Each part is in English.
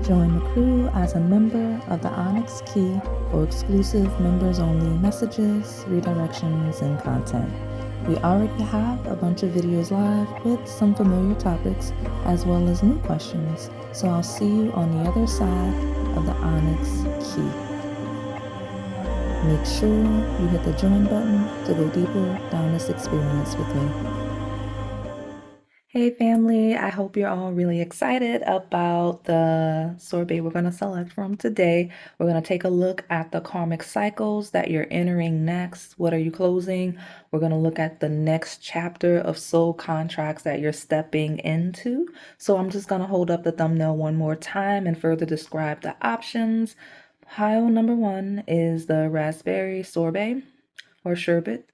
Join the crew as a member of the Onyx Key for exclusive members-only messages, redirections, and content. We already have a bunch of videos live with some familiar topics as well as new questions, so I'll see you on the other side of the Onyx Key. Make sure you hit the join button to go deeper down this experience with me. Hey family, I hope you're all really excited about the sorbet we're going to select from today. We're going to take a look at the karmic cycles that you're entering next. What are you closing? We're going to look at the next chapter of soul contracts that you're stepping into. So I'm just going to hold up the thumbnail one more time and further describe the options. Pile number 1 is the raspberry sorbet or sherbet.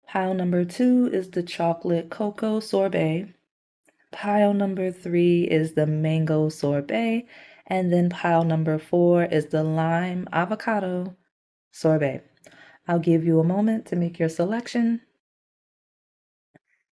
Pile number 2 is the chocolate cocoa sorbet. Pile number 3 is the mango sorbet, and then pile number 4 is the lime avocado sorbet. I'll give you a moment to make your selection.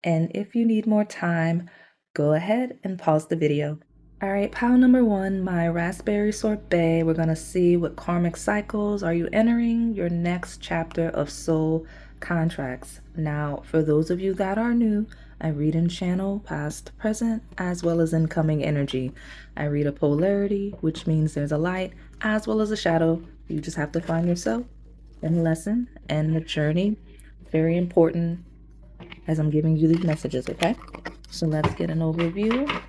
And if you need more time, go ahead and pause the video. All right, pile number 1, my raspberry sorbet. We're going to see what karmic cycles are you entering your next chapter of soul contracts. Now, for those of you that are new, I read and channel past, present, as well as incoming energy. I read a polarity, which means there's a light, as well as a shadow. You just have to find yourself in the lesson and the journey. Very important as I'm giving you these messages, okay? So let's get an overview.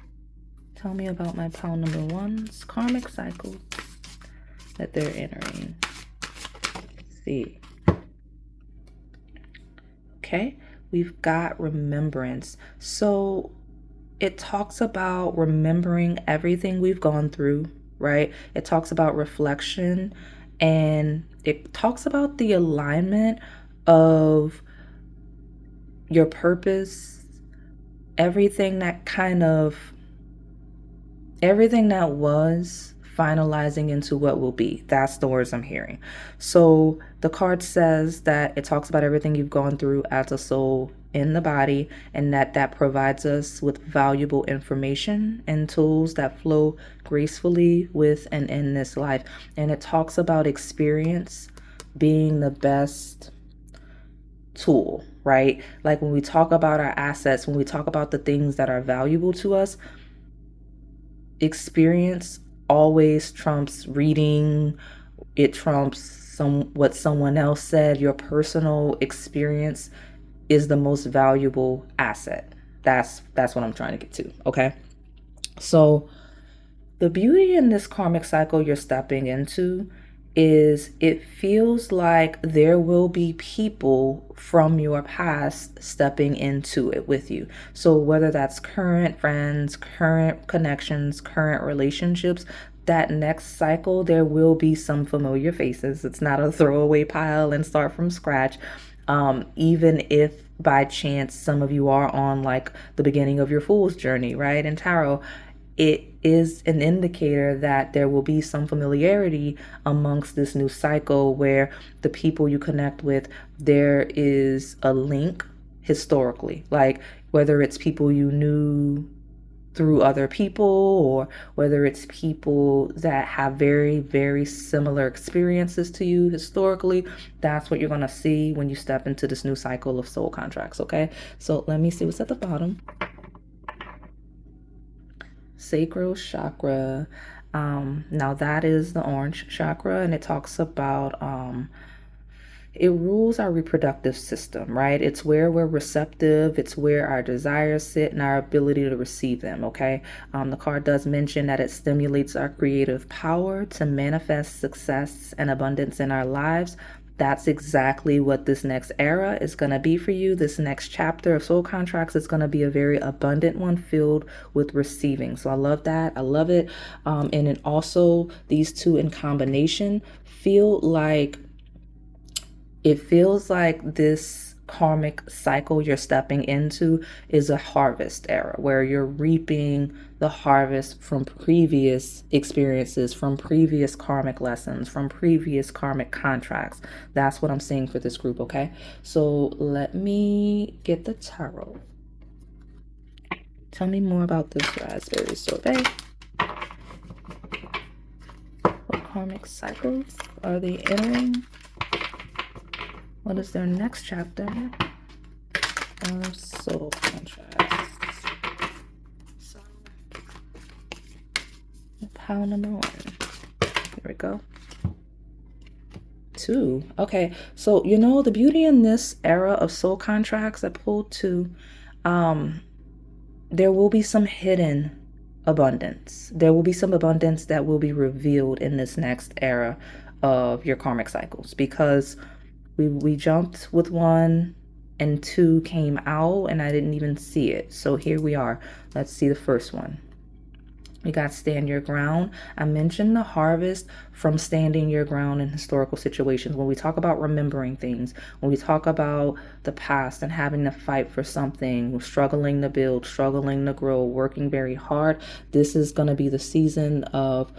Tell me about my pile number 1's karmic cycle that they're entering. Let's see. Okay, we've got remembrance. So it talks about remembering everything we've gone through, right? It talks about reflection, and it talks about the alignment of your purpose, everything that was finalizing into what will be. That's the words I'm hearing. So the card says that it talks about everything you've gone through as a soul in the body, and that provides us with valuable information and tools that flow gracefully with and in this life. And it talks about experience being the best tool, right? Like when we talk about our assets, when we talk about the things that are valuable to us, experience always trumps reading. It trumps what someone else said. Your personal experience is the most valuable asset. That's what I'm trying to get to, okay? So the beauty in this karmic cycle you're stepping into is it feels like there will be people from your past stepping into it with you. So whether that's current friends, current connections, current relationships, that next cycle, there will be some familiar faces. It's not a throwaway pile and start from scratch. Even if by chance some of you are on like the beginning of your fool's journey, right, in tarot, it is an indicator that there will be some familiarity amongst this new cycle where the people you connect with, there is a link historically, like whether it's people you knew through other people or whether it's people that have very, very similar experiences to you historically. That's what you're going to see when you step into this new cycle of soul contracts, okay? So let me see what's at the bottom. Sacral chakra. Now that is the orange chakra, and it talks about it rules our reproductive system, right? It's where we're receptive. It's where our desires sit and our ability to receive them, okay? The card does mention that it stimulates our creative power to manifest success and abundance in our lives. That's exactly what this next era is going to be for you. This next chapter of soul contracts is going to be a very abundant one filled with receiving. So I love that. I love it. And then also these two in combination it feels like this karmic cycle you're stepping into is a harvest era where you're reaping the harvest from previous experiences, from previous karmic lessons, from previous karmic contracts. That's what I'm seeing for this group, okay? So let me get the tarot. Tell me more about this raspberry sorbet. karmic cycles are they entering? What is their next chapter? Soul contracts. So, pile number 1. Here we go. 2. Okay, so you know the beauty in this era of soul contracts, I pulled 2. There will be some hidden abundance. There will be some abundance that will be revealed in this next era of your karmic cycles, because we jumped with 1 and 2 came out and I didn't even see it. So here we are. Let's see the first one. We got stand your ground. I mentioned the harvest from standing your ground in historical situations. When we talk about remembering things, when we talk about the past and having to fight for something, struggling to build, struggling to grow, working very hard, this is going to be the season of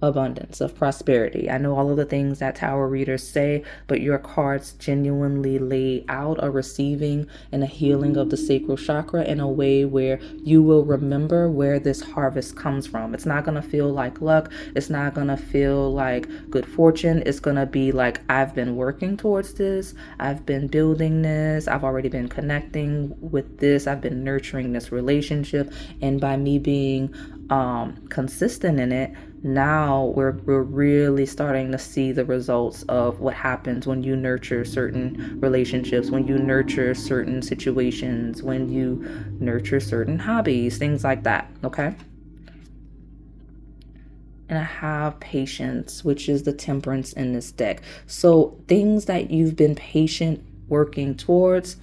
abundance, of prosperity. I know all of the things that tarot readers say, but your cards genuinely lay out a receiving and a healing of the sacral chakra in a way where you will remember where this harvest comes from. It's not going to feel like luck. It's not going to feel like good fortune. It's going to be like, I've been working towards this. I've been building this. I've already been connecting with this. I've been nurturing this relationship. And by me being consistent in it, now we're really starting to see the results of what happens when you nurture certain relationships, when you nurture certain situations, when you nurture certain hobbies, things like that. Okay. And I have patience, which is the temperance in this deck. So things that you've been patient working towards,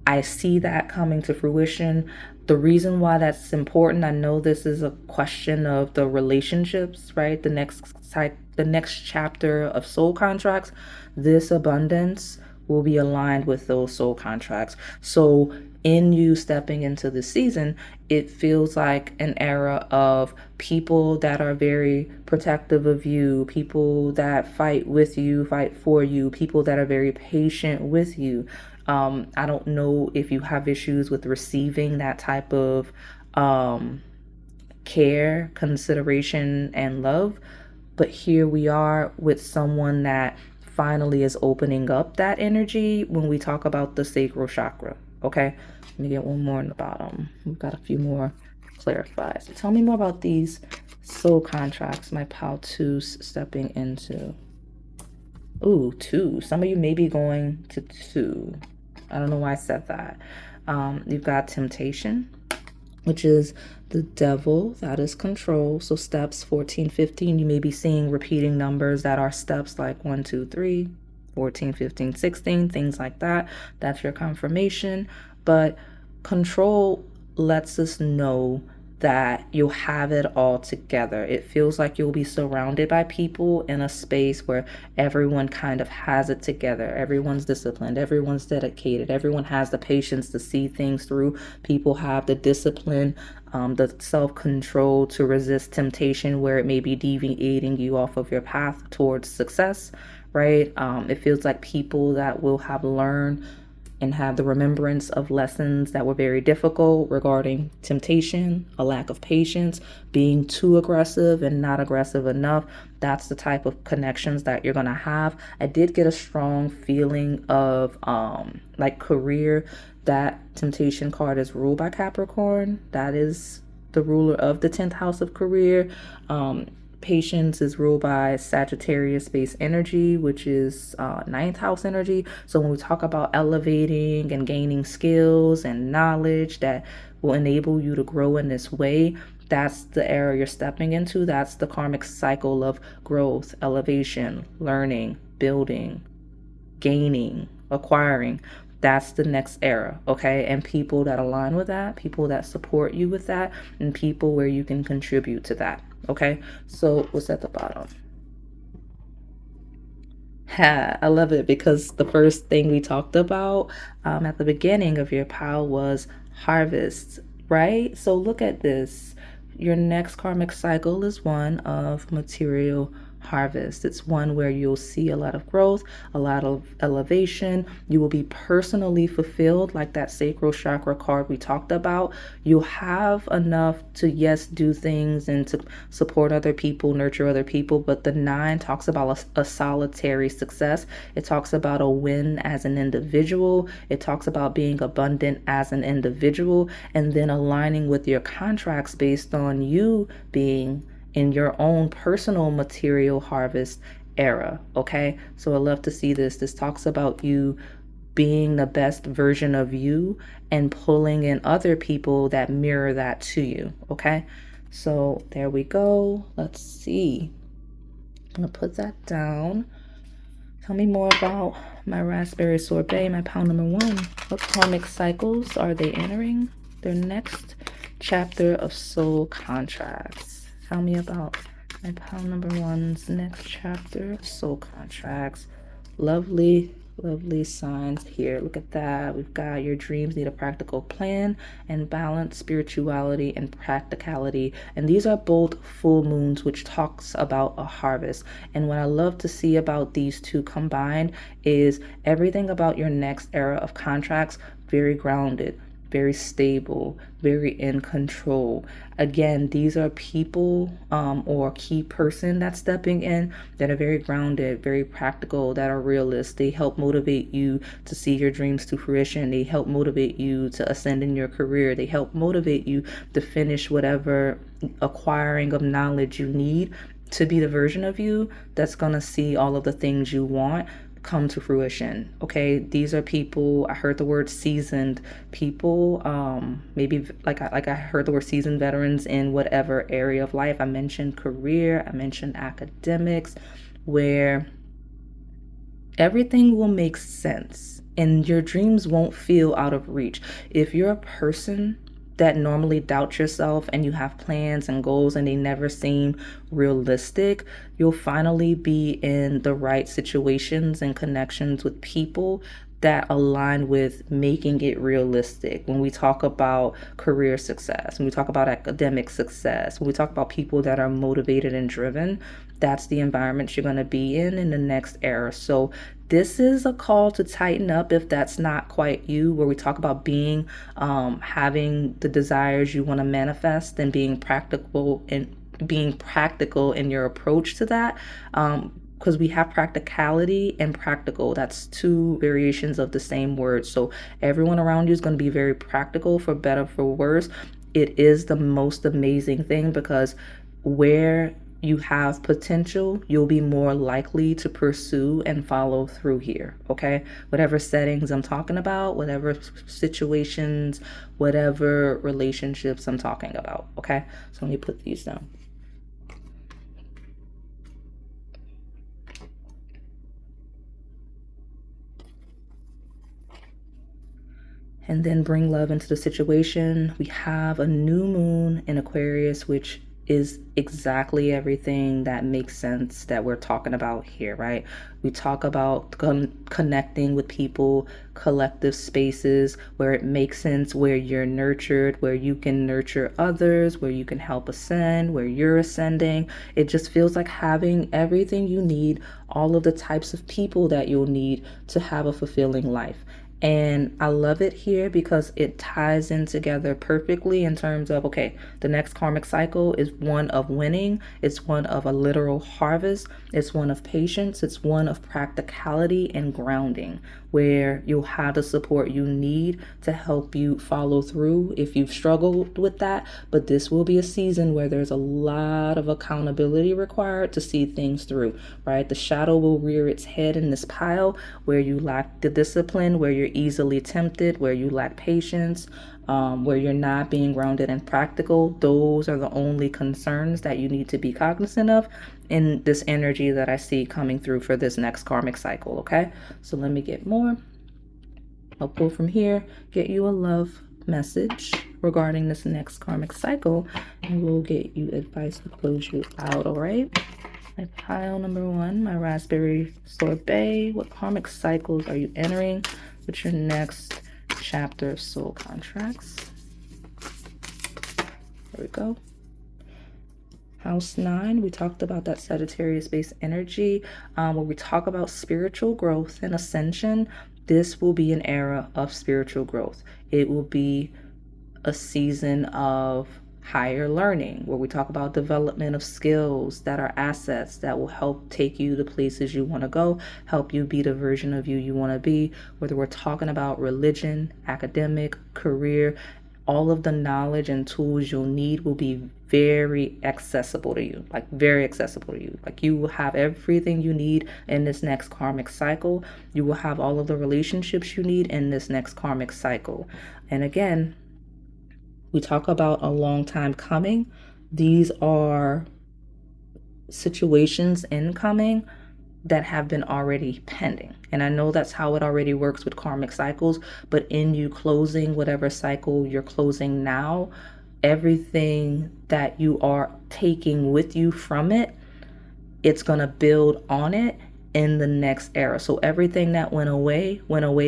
I see that coming to fruition. The reason why that's important, I know this is a question of the relationships, right? The next chapter of soul contracts, this abundance will be aligned with those soul contracts. So in you stepping into the season, it feels like an era of people that are very protective of you, people that fight with you, fight for you, people that are very patient with you. I don't know if you have issues with receiving that type of care, consideration, and love, but here we are with someone that finally is opening up that energy when we talk about the sacral chakra. Okay, let me get one more in the bottom. We've got a few more clarified. So tell me more about these soul contracts my pal 2's stepping into. Ooh, 2. Some of you may be going to 2. I don't know why I said that. You've got temptation, which is the devil, that is control. So steps 14, 15, you may be seeing repeating numbers that are steps like 1, 2, 3, 14, 15, 16, things like that. That's your confirmation. But control lets us know that you'll have it all together. It feels like you'll be surrounded by people in a space where everyone kind of has it together. Everyone's disciplined, everyone's dedicated, everyone has the patience to see things through. People have the discipline, the self-control to resist temptation where it may be deviating you off of your path towards success, right? It feels like people that will have learned and have the remembrance of lessons that were very difficult regarding temptation, a lack of patience, being too aggressive and not aggressive enough. That's the type of connections that you're going to have. I did get a strong feeling of like career. That temptation card is ruled by Capricorn. That is the ruler of the 10th house of career. Patience is ruled by Sagittarius-based energy, which is 9th house energy. So when we talk about elevating and gaining skills and knowledge that will enable you to grow in this way, that's the era you're stepping into. That's the karmic cycle of growth, elevation, learning, building, gaining, acquiring. That's the next era, okay? And people that align with that, people that support you with that, and people where you can contribute to that, okay? So what's at the bottom? I love it because the first thing we talked about at the beginning of your pile was harvest, right? So look at this. Your next karmic cycle is one of material harvest. It's one where you'll see a lot of growth, a lot of elevation. You will be personally fulfilled, like that sacral chakra card we talked about. You'll have enough to, yes, do things and to support other people, nurture other people. But the 9 talks about a solitary success. It talks about a win as an individual. It talks about being abundant as an individual, and then aligning with your contracts based on you being in your own personal material harvest era. Okay, so I love to see this. This talks about you being the best version of you and pulling in other people that mirror that to you. Okay, so there we go. Let's see. I'm gonna put that down. Tell me more about my raspberry sorbet, my pile number 1. What karmic cycles are they entering? Their next chapter of soul contracts. Tell me about my pile number 1's next chapter of soul contracts. Lovely, lovely signs here. Look at that. We've got your dreams need a practical plan and balance, spirituality and practicality. And these are both full moons, which talks about a harvest. And what I love to see about these two combined is everything about your next era of contracts, very grounded, very stable, very in control. Again, these are people or key person that's stepping in that are very grounded, very practical, that are realists. They help motivate you to see your dreams to fruition. They help motivate you to ascend in your career. They help motivate you to finish whatever acquiring of knowledge you need to be the version of you that's going to see all of the things you want come to fruition. Okay, these are people, I heard the word seasoned people, maybe like I heard the word seasoned veterans in whatever area of life. I mentioned career, I mentioned academics, where everything will make sense and your dreams won't feel out of reach. If you're a person that normally doubt yourself and you have plans and goals and they never seem realistic, you'll finally be in the right situations and connections with people that align with making it realistic. When we talk about career success, when we talk about academic success, when we talk about people that are motivated and driven, that's the environment you're going to be in the next era. So this is a call to tighten up if that's not quite you, where we talk about being, having the desires you want to manifest and being practical in your approach to that. Because we have practicality and practical. That's 2 variations of the same word. So everyone around you is going to be very practical, for better, for worse. It is the most amazing thing, because where you have potential, you'll be more likely to pursue and follow through here. Okay, whatever settings I'm talking about, whatever situations, whatever relationships I'm talking about. Okay, so let me put these down. And then bring love into the situation. We have a new moon in Aquarius, which is exactly everything that makes sense that we're talking about here, right? We talk about connecting with people, collective spaces where it makes sense, where you're nurtured, where you can nurture others, where you can help ascend, where you're ascending. It just feels like having everything you need, all of the types of people that you'll need to have a fulfilling life. And I love it here because it ties in together perfectly in terms of, okay, the next karmic cycle is one of winning. It's one of a literal harvest. It's one of patience. It's one of practicality and grounding, where you'll have the support you need to help you follow through if you've struggled with that. But this will be a season where there's a lot of accountability required to see things through, right? The shadow will rear its head in this pile where you lack the discipline, where you're easily tempted, where you lack patience, where you're not being grounded and practical. Those are the only concerns that you need to be cognizant of in this energy that I see coming through for this next karmic cycle. Okay, so let me get more. I'll pull from here, get you a love message regarding this next karmic cycle, and we'll get you advice to close you out. All right, my pile number 1, my raspberry sorbet. What karmic cycles are you entering with your next chapter of soul contracts? There we go. House 9, we talked about that Sagittarius-based energy. When we talk about spiritual growth and ascension, this will be an era of spiritual growth. It will be a season of higher learning, where we talk about development of skills that are assets that will help take you to places you want to go, help you be the version of you want to be, whether we're talking about religion, academic, career. All of the knowledge and tools you'll need will be very accessible to you, like very accessible to you. Like you will have everything you need in this next karmic cycle. You will have all of the relationships you need in this next karmic cycle. And again, we talk about a long time coming. These are situations incoming that have been already pending. And I know that's how it already works with karmic cycles, but in you closing whatever cycle you're closing now, everything that you are taking with you from it, it's going to build on it in the next era. So everything that went away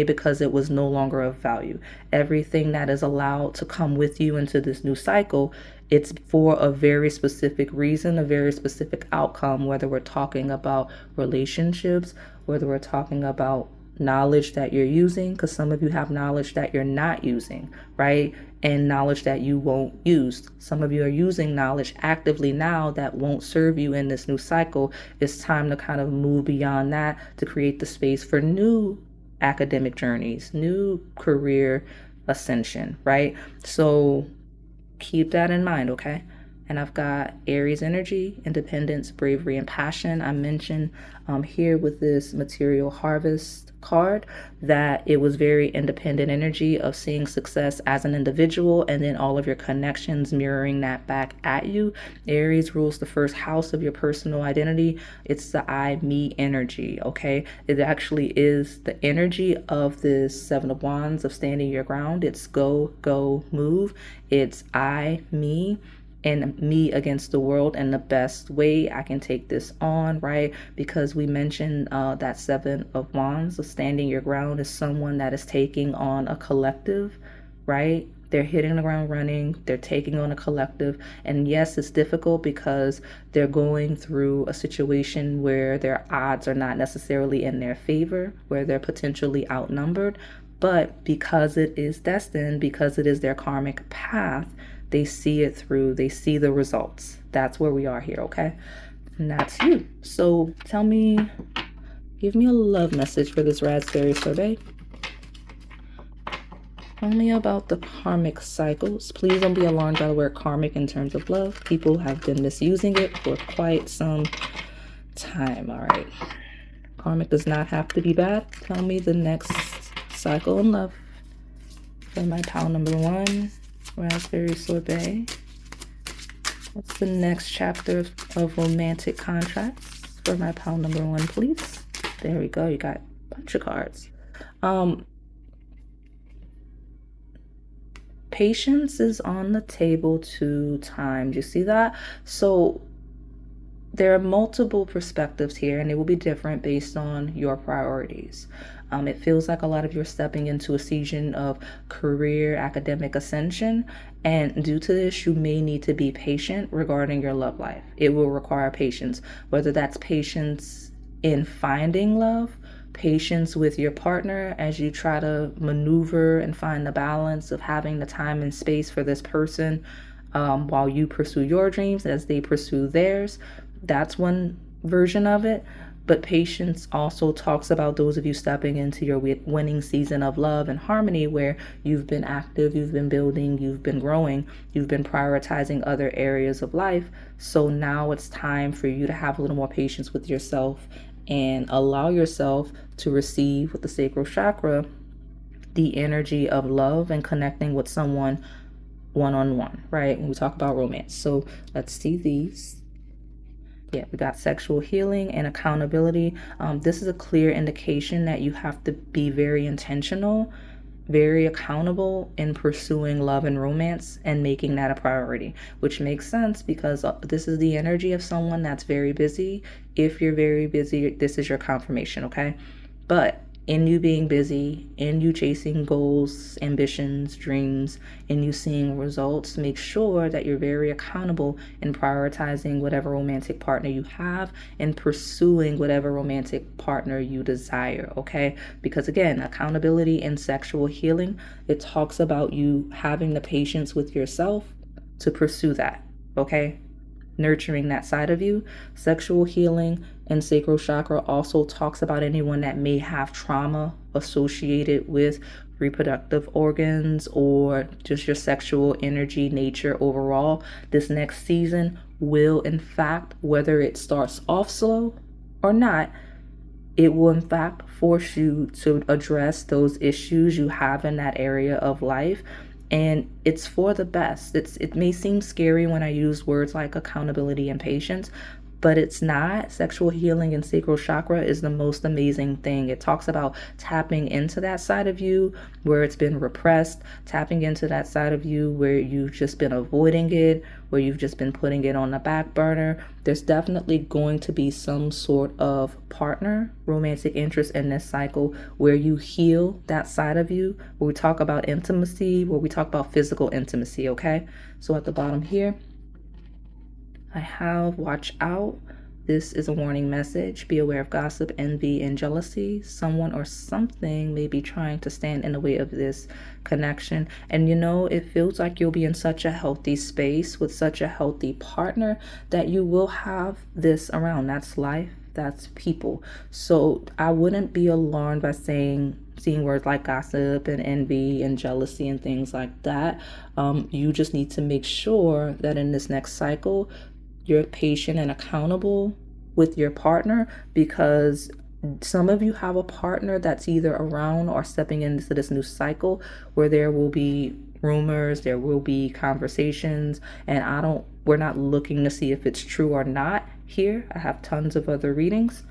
because it was no longer of value. Everything that is allowed to come with you into this new cycle, it's for a very specific reason, a very specific outcome, whether we're talking about relationships, whether we're talking about knowledge that you're using, because some of you have knowledge that you're not using, right? And knowledge that you won't use. Some of you are using knowledge actively now that won't serve you in this new cycle. It's time to kind of move beyond that to create the space for new academic journeys, new career ascension, right? So keep that in mind, okay? And I've got Aries energy, independence, bravery, and passion. I mentioned here with this material harvest card that it was very independent energy of seeing success as an individual and then all of your connections mirroring that back at you. Aries rules the first house of your personal identity. It's the I, me energy, okay? It actually is the energy of this Seven of Wands of standing your ground. It's go, go, move. It's I, me, and me against the world, and the best way I can take this on, right? Because we mentioned that Seven of Wands of standing your ground is someone that is taking on a collective, right? They're hitting the ground running, they're taking on a collective. And yes, it's difficult because they're going through a situation where their odds are not necessarily in their favor, where they're potentially outnumbered. But because it is destined, because it is their karmic path, they see it through, they see the results. That's where we are here, okay? And that's you. So tell me, give me a love message for this raspberry sorbet. Tell me about the karmic cycles. Please don't be alarmed by the word karmic in terms of love. People have been misusing it for quite some time, all right? Karmic does not have to be bad. Tell me the next cycle in love for my pile number 1. Raspberry sorbet. What's the next chapter of romantic contracts for my pile number 1, please? There we go. You got a bunch of cards. Patience is on the table 2 times. You see that? So there are multiple perspectives here, and it will be different based on your priorities. It feels like a lot of you are stepping into a season of career academic ascension, and due to this, you may need to be patient regarding your love life. It will require patience, whether that's patience in finding love, patience with your partner as you try to maneuver and find the balance of having the time and space for this person while you pursue your dreams as they pursue theirs. That's one version of it. But patience also talks about those of you stepping into your winning season of love and harmony, where you've been active, you've been building, you've been growing, you've been prioritizing other areas of life. So now it's time for you to have a little more patience with yourself and allow yourself to receive with the sacral chakra the energy of love and connecting with someone one-on-one, right? When we talk about romance. So let's see these. Yeah, we got sexual healing and accountability. This is a clear indication that you have to be very intentional, very accountable in pursuing love and romance and making that a priority, which makes sense because this is the energy of someone that's very busy. If you're very busy, this is your confirmation, okay? But in you being busy, in you chasing goals, ambitions, dreams, in you seeing results, make sure that you're very accountable in prioritizing whatever romantic partner you have and pursuing whatever romantic partner you desire, okay? Because again, accountability and sexual healing, it talks about you having the patience with yourself to pursue that, okay? Nurturing that side of you. Sexual healing and sacral chakra also talks about anyone that may have trauma associated with reproductive organs or just your sexual energy nature overall. This next season will, in fact, whether it starts off slow or not, it will in fact force you to address those issues you have in that area of life. And it's for the best. It may seem scary when I use words like accountability and patience, but it's not. Sexual healing and sacral chakra is the most amazing thing. It talks about tapping into that side of you where it's been repressed, tapping into that side of you where you've just been avoiding it, where you've just been putting it on the back burner. There's definitely going to be some sort of partner, romantic interest in this cycle where you heal that side of you, where we talk about intimacy, where we talk about physical intimacy, okay? So at the bottom here, I have watch out. This is a warning message. Be aware of gossip, envy, and jealousy. Someone or something may be trying to stand in the way of this connection. And you know, it feels like you'll be in such a healthy space with such a healthy partner that you will have this around. That's life. That's people. So I wouldn't be alarmed by seeing words like gossip and envy and jealousy and things like that. You just need to make sure that in this next cycle, you're patient and accountable with your partner, because some of you have a partner that's either around or stepping into this new cycle where there will be rumors, there will be conversations, and we're not looking to see if it's true or not here. I have tons of other readings,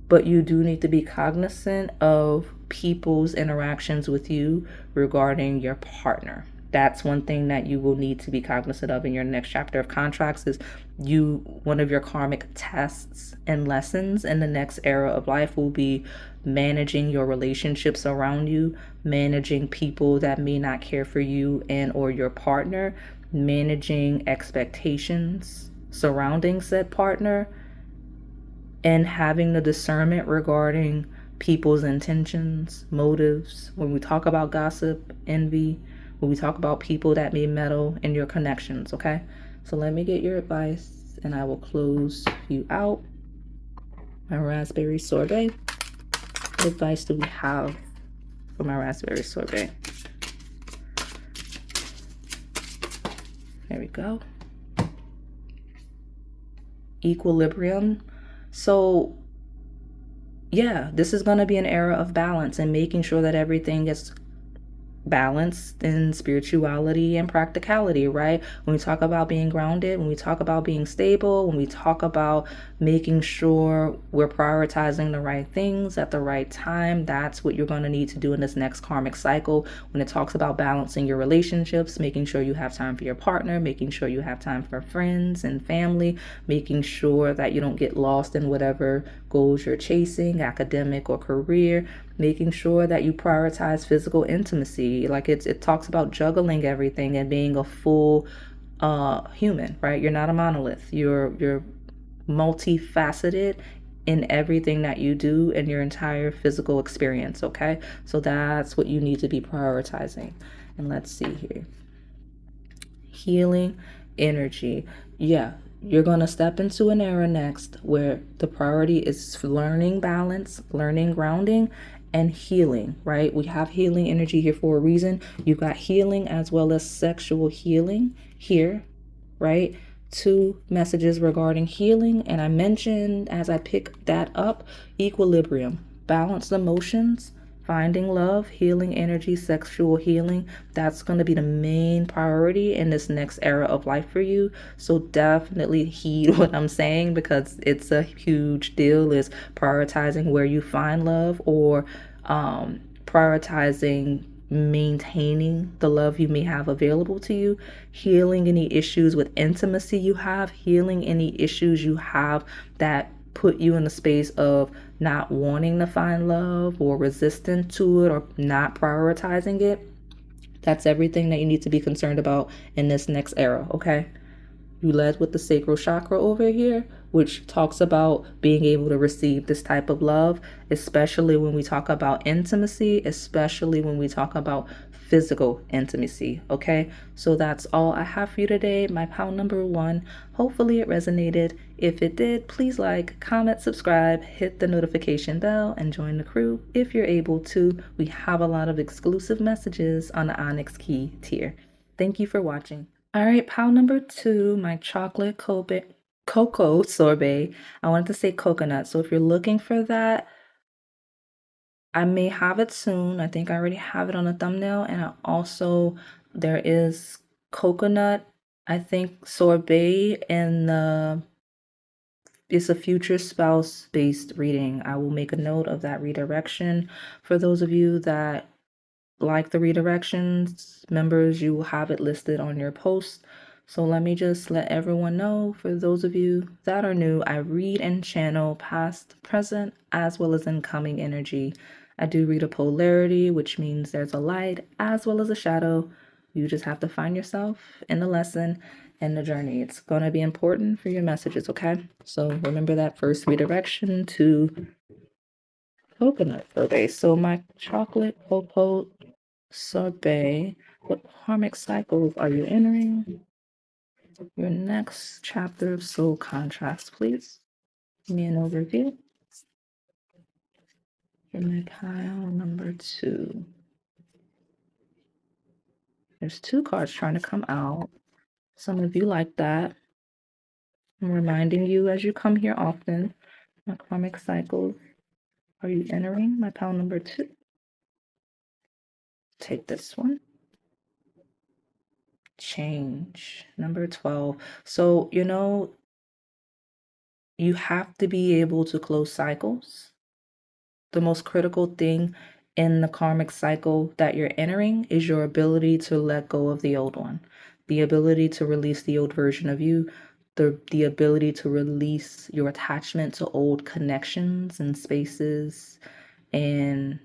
but you do need to be cognizant of people's interactions with you regarding your partner. That's one thing that you will need to be cognizant of in your next chapter of contracts is one of your karmic tests and lessons in the next era of life will be managing your relationships around you, managing people that may not care for you and or your partner, managing expectations surrounding said partner, and having the discernment regarding people's intentions, motives. When we talk about gossip, envy, when we talk about people that may meddle in your connections, okay? So let me get your advice and I will close you out. My raspberry sorbet. What advice do we have for my raspberry sorbet? There we go. Equilibrium. So yeah, this is going to be an era of balance and making sure that everything is balanced in spirituality and practicality, right? When we talk about being grounded, when we talk about being stable, when we talk about making sure we're prioritizing the right things at the right time, that's what you're going to need to do in this next karmic cycle. When it talks about balancing your relationships, making sure you have time for your partner, making sure you have time for friends and family, making sure that you don't get lost in whatever goals you're chasing, academic or career, making sure that you prioritize physical intimacy. Like it talks about juggling everything and being a full human, right? You're not a monolith. You're multifaceted in everything that you do in your entire physical experience, okay? So that's what you need to be prioritizing. And let's see here. Healing energy. Yeah, you're going to step into an era next where the priority is learning balance, learning grounding, and healing, right? We have healing energy here for a reason. You've got healing as well as sexual healing here, right? 2 messages regarding healing. And I mentioned as I pick that up, equilibrium, balanced emotions, finding love, healing energy, sexual healing. That's going to be the main priority in this next era of life for you. So definitely heed what I'm saying, because it's a huge deal, is prioritizing where you find love, or prioritizing maintaining the love you may have available to you, healing any issues with intimacy you have, healing any issues you have that put you in the space of not wanting to find love or resistant to it or not prioritizing it, that's everything that you need to be concerned about in this next era, okay? You led with the sacral chakra over here, which talks about being able to receive this type of love, especially when we talk about intimacy, especially when we talk about physical intimacy. Okay, so that's all I have for you today. My pound number 1. Hopefully it resonated. If it did, please like, comment, subscribe, hit the notification bell, and join the crew if you're able to. We have a lot of exclusive messages on the Onyx Key tier. Thank you for watching. All right, pound number 2, my chocolate cocoa sorbet. I wanted to say coconut. So if you're looking for that, I may have it soon. I think I already have it on the thumbnail. And there is coconut, I think sorbet, and it's a future spouse based reading. I will make a note of that redirection. For those of you that like the redirections, members, you will have it listed on your post. So let me just let everyone know, for those of you that are new, I read and channel past, present, as well as incoming energy. I do read a polarity, which means there's a light as well as a shadow. You just have to find yourself in the lesson and the journey. It's going to be important for your messages, okay? So remember that first redirection to coconut sorbet. So my chocolate cocoa sorbet, what karmic cycles are you entering? Your next chapter of soul contrast, please. Give me an overview. For my pile number 2. There's 2 cards trying to come out. Some of you like that. I'm reminding you as you come here often. My karmic cycles are you entering? My pile number 2. Take this one. Change. Number 12. So, you have to be able to close cycles. The most critical thing in the karmic cycle that you're entering is your ability to let go of the old one, the ability to release the old version of you, the ability to release your attachment to old connections and spaces. And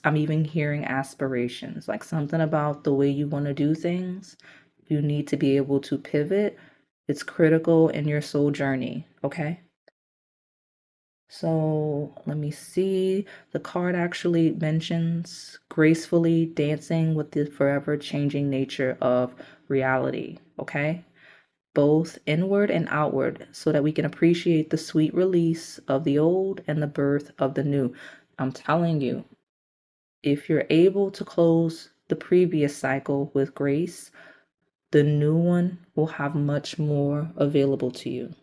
I'm even hearing aspirations, like something about the way you want to do things. You need to be able to pivot. It's critical in your soul journey, okay? So let me see. The card actually mentions gracefully dancing with the forever changing nature of reality. Okay. Both inward and outward, so that we can appreciate the sweet release of the old and the birth of the new. I'm telling you, if you're able to close the previous cycle with grace, the new one will have much more available to you.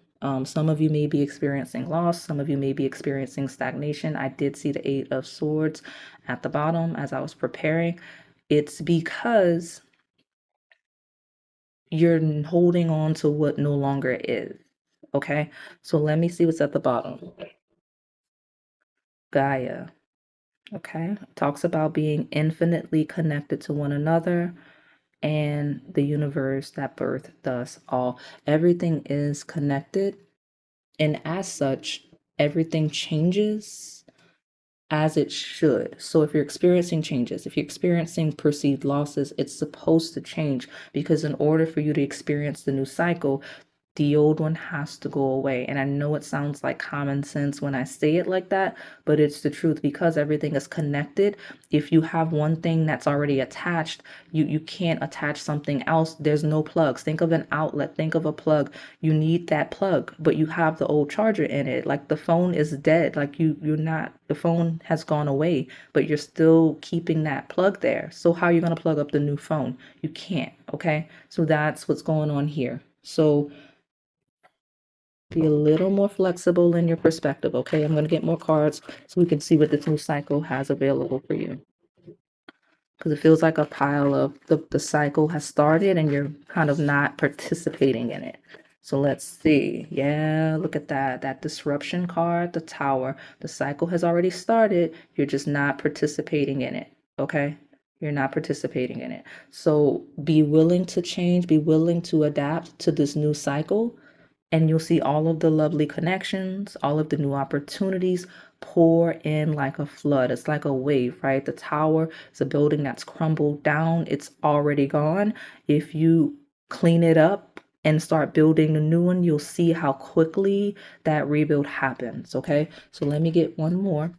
Some of you may be experiencing loss. Some of you may be experiencing stagnation. I did see the 8 of Swords at the bottom as I was preparing. It's because you're holding on to what no longer is. Okay, so let me see what's at the bottom. Gaia. Okay, talks about being infinitely connected to one another and the universe that birthed us all. Everything is connected, and as such, everything changes as it should. So if you're experiencing changes, if you're experiencing perceived losses, it's supposed to change, because in order for you to experience the new cycle, the old one has to go away. And I know it sounds like common sense when I say it like that, but it's the truth, because everything is connected. If you have one thing that's already attached, you can't attach something else. There's no plugs. Think of an outlet, think of a plug. You need that plug, but you have the old charger in it. Like the phone is dead. Like you're not, the phone has gone away, but you're still keeping that plug there. So how are you going to plug up the new phone? You can't. Okay. So that's what's going on here. So be a little more flexible in your perspective, okay? I'm going to get more cards so we can see what this new cycle has available for you. Because it feels like a pile of the cycle has started and you're kind of not participating in it. So let's see. Yeah, look at that. That disruption card, the Tower. The cycle has already started. You're just not participating in it, okay? You're not participating in it. So be willing to change. Be willing to adapt to this new cycle. And you'll see all of the lovely connections, all of the new opportunities pour in like a flood. It's like a wave, right? The tower is a building that's crumbled down. It's already gone. If you clean it up and start building a new one, you'll see how quickly that rebuild happens, okay? So let me get one more.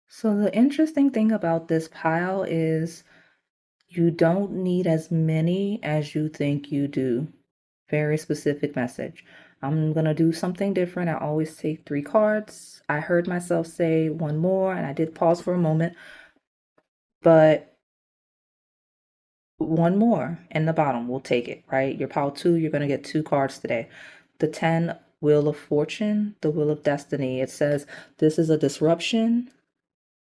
So the interesting thing about this pile is you don't need as many as you think you do. Very specific message. I'm going to do something different. I always take 3 cards. I heard myself say one more, and I did pause for a moment, but one more in the bottom, we'll take it, right? Your pile 2, you're going to get 2 cards today. The 10, Wheel of Fortune, the Wheel of Destiny. It says this is a disruption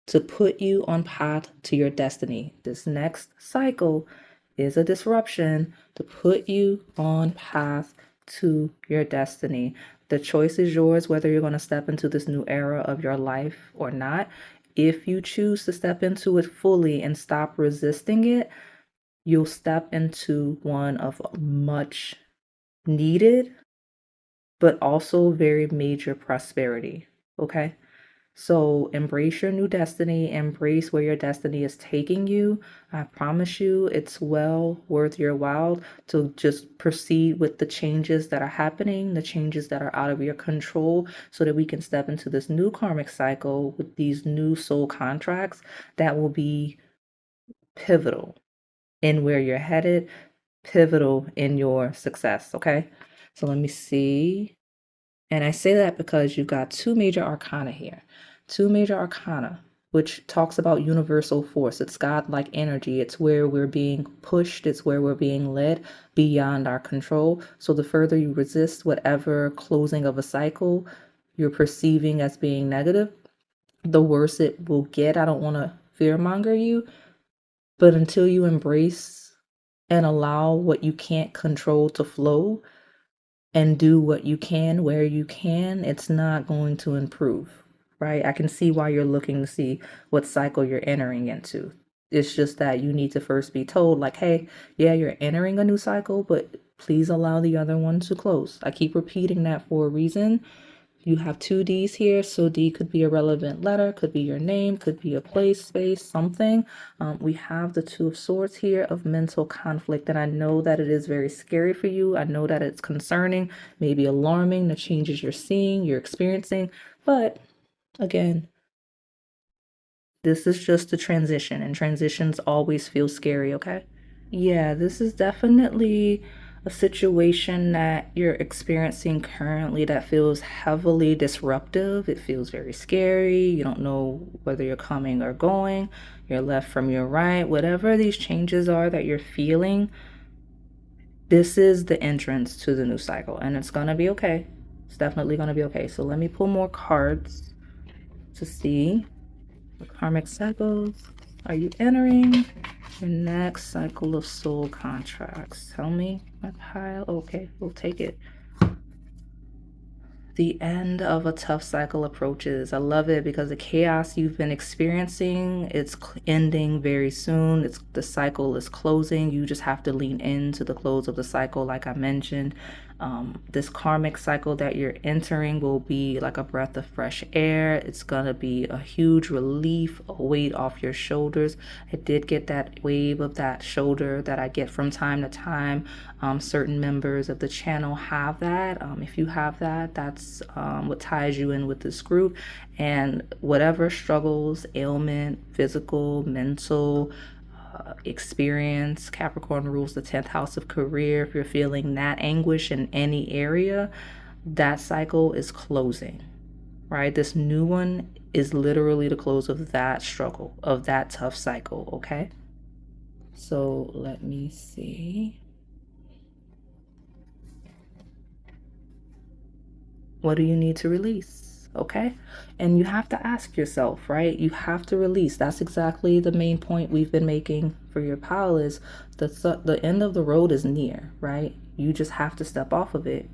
to put you on path to your destiny. This next cycle is a disruption to put you on path to your destiny. The choice is yours whether you're going to step into this new era of your life or not. If you choose to step into it fully and stop resisting it, you'll step into one of much needed, but also very major prosperity. Okay? So embrace your new destiny, embrace where your destiny is taking you. I promise you, it's well worth your while to just proceed with the changes that are happening, the changes that are out of your control, so that we can step into this new karmic cycle with these new soul contracts that will be pivotal in where you're headed, pivotal in your success. Okay. So let me see. And I say that because you've got 2 major arcana here. 2 major arcana, which talks about universal force. It's God-like energy. It's where we're being pushed. It's where we're being led beyond our control. So the further you resist whatever closing of a cycle you're perceiving as being negative, the worse it will get. I don't want to fearmonger you, but until you embrace and allow what you can't control to flow, and do what you can where you can, it's not going to improve, right? I can see why you're looking to see what cycle you're entering into. It's just that you need to first be told, like, hey, yeah, you're entering a new cycle, but please allow the other one to close. I keep repeating that for a reason. You have 2 D's here, so D could be a relevant letter, could be your name, could be a place, space, something. We have the 2 of Swords here of mental conflict, and I know that it is very scary for you. I know that it's concerning, maybe alarming, the changes you're seeing, you're experiencing, but again, this is just a transition, and transitions always feel scary, okay? Yeah, this is definitely a situation that you're experiencing currently that feels heavily disruptive. It feels very scary. You don't know whether you're coming or going, your left from your right, whatever these changes are that you're feeling. This is the entrance to the new cycle, and it's gonna be okay. It's definitely gonna be okay. So let me pull more cards to see what karmic cycles are you entering. Your next cycle of soul contracts. Tell me, my pile. Okay, we'll take it. The end of a tough cycle approaches. I love it because the chaos you've been experiencing, it's ending very soon. The cycle is closing. You just have to lean into the close of the cycle, like I mentioned. This karmic cycle that you're entering will be like a breath of fresh air. It's gonna be a huge relief, a weight off your shoulders. I did get that wave of that shoulder that I get from time to time. Certain members of the channel have that. If you have that, that's what ties you in with this group. And whatever struggles, ailment, physical, mental, experience, Capricorn rules the 10th house of career. If you're feeling that anguish in any area, that cycle is closing, right? This new one is literally the close of that struggle, of that tough cycle, okay? So let me see. What do you need to release? Okay. And you have to ask yourself, right? You have to release. That's exactly the main point we've been making for your pile is the end of the road is near, right? You just have to step off of it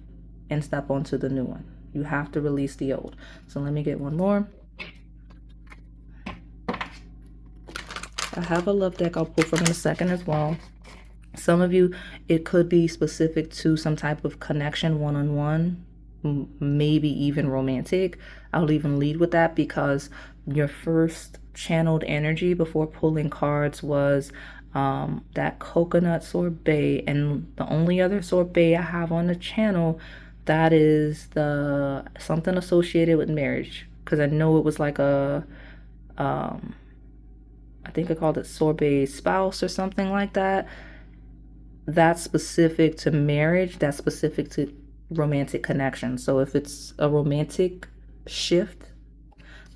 and step onto the new one. You have to release the old. So let me get one more. I have a love deck I'll pull from in a second as well. Some of you, it could be specific to some type of connection, one-on-one, maybe even romantic. I'll even lead with that because your first channeled energy before pulling cards was that coconut sorbet, and the only other sorbet I have on the channel, that is the something associated with marriage, because I know it was like a I think I called it sorbet spouse or something like that. That's specific to marriage, that's specific to romantic connection. So if it's a romantic shift,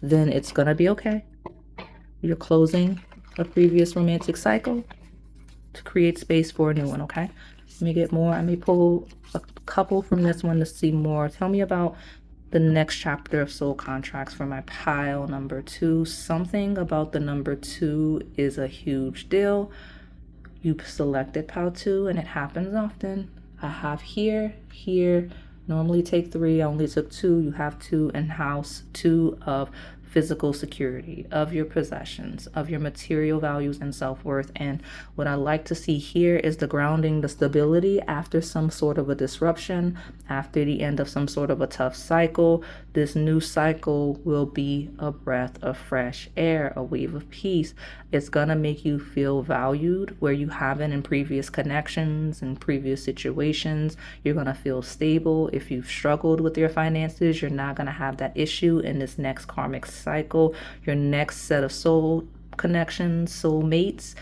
then it's gonna be okay. You're closing a previous romantic cycle to create space for a new one, okay? Let me get more. I may pull a couple from this one to see more. Tell me about the next chapter of soul contracts for my pile number 2. Something about the number 2 is a huge deal. You selected pile 2, and it happens often. I have here, normally take 3, I only took 2. You have 2 in house 2 of physical security, of your possessions, of your material values and self-worth. And what I like to see here is the grounding, the stability after some sort of a disruption, after the end of some sort of a tough cycle. This new cycle will be a breath of fresh air, a wave of peace. It's gonna make you feel valued where you haven't in previous connections and previous situations. You're gonna feel stable. If you've struggled with your finances, you're not gonna have that issue in this next karmic cycle. Your next set of soul connections, soul mates,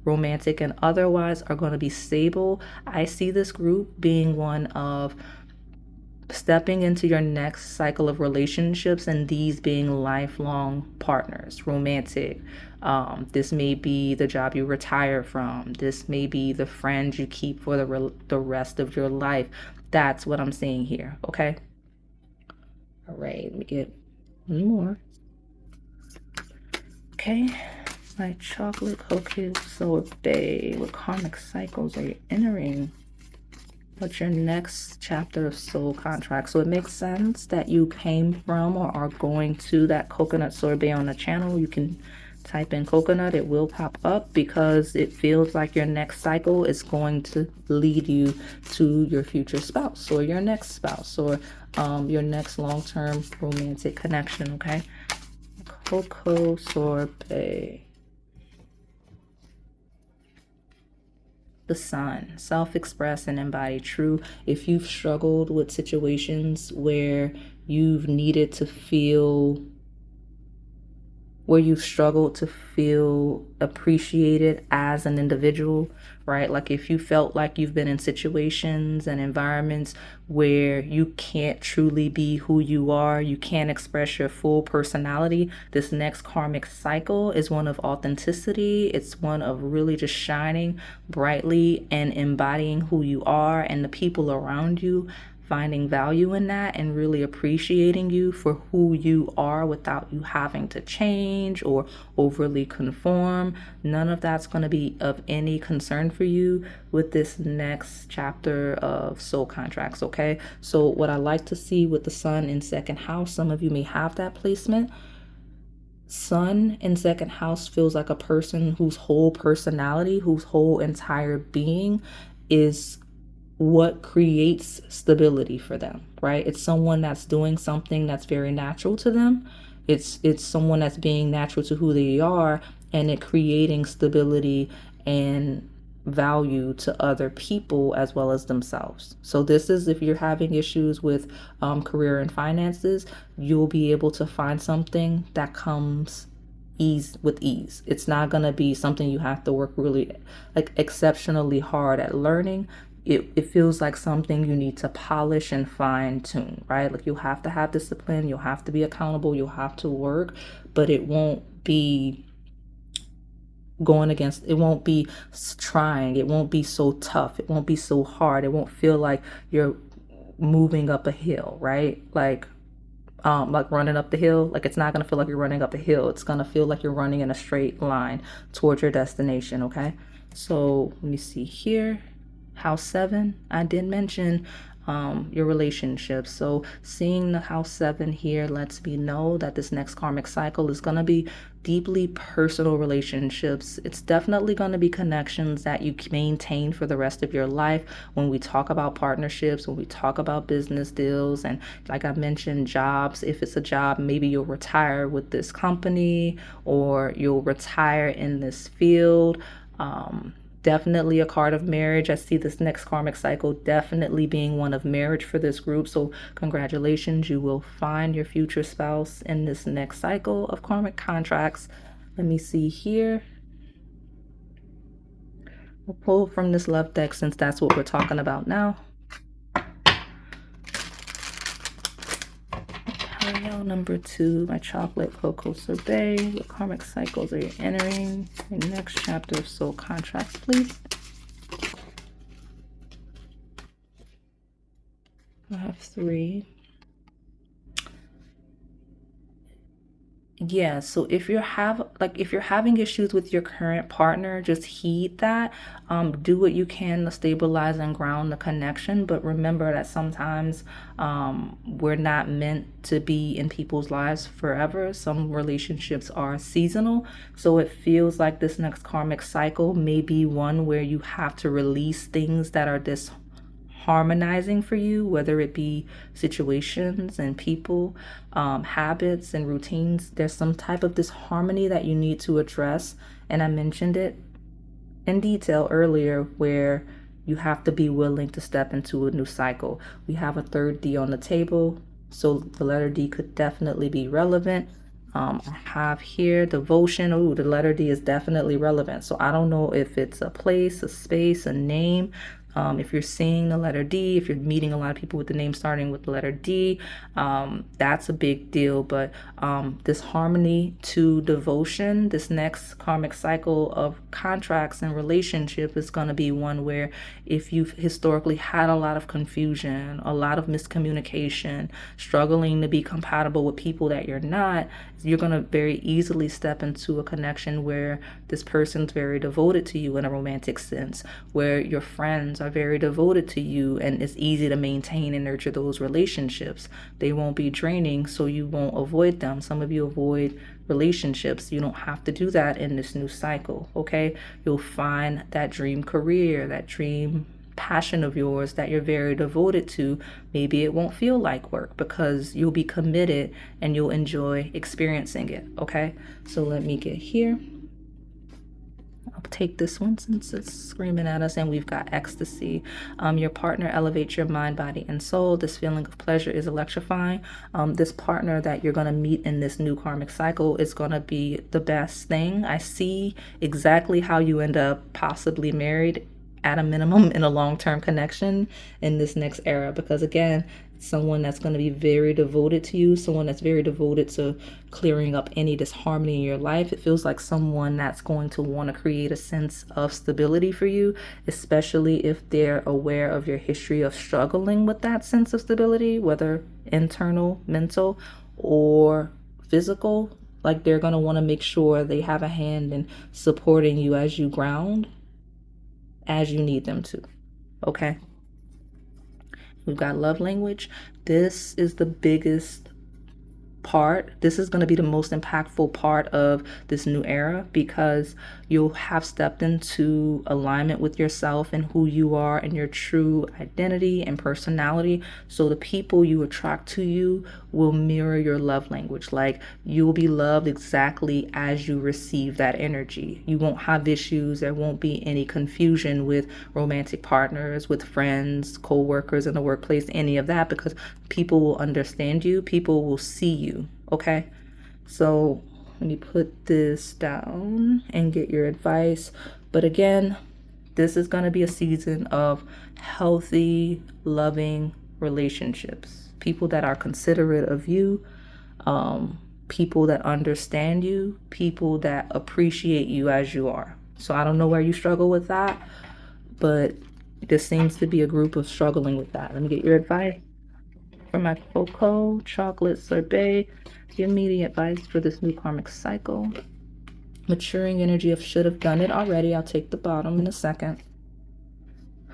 romantic and otherwise, are going to be stable. I see this group being one of stepping into your next cycle of relationships, and these being lifelong partners, romantic. This may be the job you retire from. This may be the friend you keep for the rest of your life. That's what I'm seeing here, okay? All right, let me get one more. Okay, my chocolate cookies sorbet. What karmic cycles are you entering? What's your next chapter of soul contract? So it makes sense that you came from or are going to that coconut sorbet on the channel. You can type in coconut, it will pop up, because it feels like your next cycle is going to lead you to your future spouse or your next spouse or your next long-term romantic connection, okay? Cocoa sorbet. The sun, self-express and embody true. If you've struggled with situations where you've needed to feel, where you've struggled to feel appreciated as an individual, right? Like if you felt like you've been in situations and environments where you can't truly be who you are, you can't express your full personality, this next karmic cycle is one of authenticity. It's one of really just shining brightly and embodying who you are, and the people around you finding value in that and really appreciating you for who you are without you having to change or overly conform. None of that's going to be of any concern for you with this next chapter of soul contracts, okay? So what I like to see with the sun in second house, some of you may have that placement. Sun in second house feels like a person whose whole personality, whose whole entire being is what creates stability for them, right? It's someone that's doing something that's very natural to them. It's someone that's being natural to who they are, and it creating stability and value to other people as well as themselves. So this is, if you're having issues with career and finances, you'll be able to find something that comes with ease. It's not going to be something you have to work really like exceptionally hard at learning. It feels like something you need to polish and fine tune, right? Like you'll have to have discipline, you'll have to be accountable, you'll have to work, but it won't be going against, it won't be trying, it won't be so tough, it won't be so hard, it won't feel like you're moving up a hill, right? Like running up the hill. Like it's not going to feel like you're running up a hill. It's going to feel like you're running in a straight line towards your destination, okay? So let me see here. House 7, I did mention your relationships. So seeing the house 7 here lets me know that this next karmic cycle is going to be deeply personal relationships. It's definitely going to be connections that you maintain for the rest of your life. When we talk about partnerships, when we talk about business deals, and like I mentioned, jobs, if it's a job, maybe you'll retire with this company or you'll retire in this field. Definitely a card of marriage. I see this next karmic cycle definitely being one of marriage for this group. So congratulations, you will find your future spouse in this next cycle of karmic contracts. Let me see here. We'll pull from this love deck since that's what we're talking about now. Tarot number 2, my chocolate cocoa sorbet. What karmic cycles are you entering? The next chapter of soul contracts, please. I have 3. Yeah, so if you're having issues with your current partner, just heed that. Do what you can to stabilize and ground the connection, but remember that sometimes we're not meant to be in people's lives forever. Some relationships are seasonal, so it feels like this next karmic cycle may be one where you have to release things that are harmonizing for you, whether it be situations and people, habits and routines. There's some type of disharmony that you need to address, and I mentioned it in detail earlier, where you have to be willing to step into a new cycle. We have a third D on the table, so the letter D could definitely be relevant. I have here devotion. Oh, the letter D is definitely relevant. So I don't know if it's a place, a space, a name. If you're seeing the letter D, if you're meeting a lot of people with the name starting with the letter D, that's a big deal. But this harmony to devotion, this next karmic cycle of contracts and relationship is going to be one where if you've historically had a lot of confusion, a lot of miscommunication, struggling to be compatible with people that you're not, you're going to very easily step into a connection where this person's very devoted to you in a romantic sense, where your friends are very devoted to you, and it's easy to maintain and nurture those relationships. They won't be draining, so you won't avoid them. Some of you avoid relationships. You don't have to do that in this new cycle, okay? You'll find that dream career, that dream passion of yours that you're very devoted to. Maybe it won't feel like work because you'll be committed and you'll enjoy experiencing it, okay? So let me get here. I'll take this one since it's screaming at us, and we've got ecstasy. Your partner elevates your mind, body, and soul. This feeling of pleasure is electrifying. This partner that you're going to meet in this new karmic cycle is going to be the best thing. I see exactly how you end up possibly married at a minimum in a long-term connection in this next era, because again, someone that's going to be very devoted to you, someone that's very devoted to clearing up any disharmony in your life. It feels like someone that's going to want to create a sense of stability for you, especially if they're aware of your history of struggling with that sense of stability, whether internal, mental, or physical. Like they're going to want to make sure they have a hand in supporting you as you ground, as you need them to, okay? We've got love language. This is the biggest part. This is going to be the most impactful part of this new era, because you'll have stepped into alignment with yourself and who you are and your true identity and personality. So the people you attract to you will mirror your love language. Like you will be loved exactly as you receive that energy. You won't have issues. There won't be any confusion with romantic partners, with friends, co-workers in the workplace, any of that, because people will understand you. People will see you. Okay, so let me put this down and get your advice. But again, this is going to be a season of healthy, loving relationships. People that are considerate of you, people that understand you, people that appreciate you as you are. So I don't know where you struggle with that, but this seems to be a group of struggling with that. Let me get your advice. For my cocoa chocolate sorbet, give me the advice for this new karmic cycle. Maturing energy of should have done it already. I'll take the bottom in a second.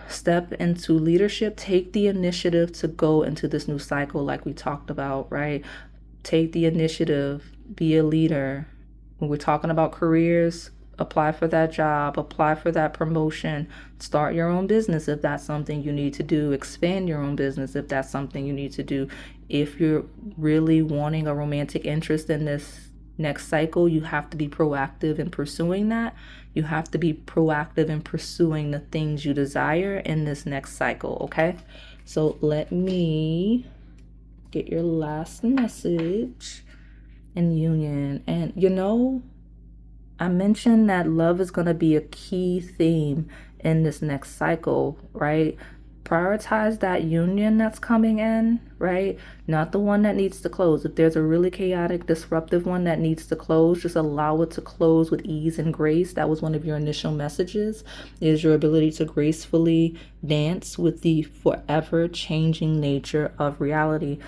Step into leadership. Take the initiative to go into this new cycle like we talked about, right? Take the initiative. Be a leader. When we're talking about careers, apply for that job, apply for that promotion, start your own business if that's something you need to do, expand your own business if that's something you need to do. If you're really wanting a romantic interest in this next cycle, you have to be proactive in pursuing that. You have to be proactive in pursuing the things you desire in this next cycle, okay? So let me get your last message in union. And I mentioned that love is going to be a key theme in this next cycle, right? Prioritize that union that's coming in, right? Not the one that needs to close. If there's a really chaotic, disruptive one that needs to close, just allow it to close with ease and grace. That was one of your initial messages, is your ability to gracefully dance with the forever changing nature of reality.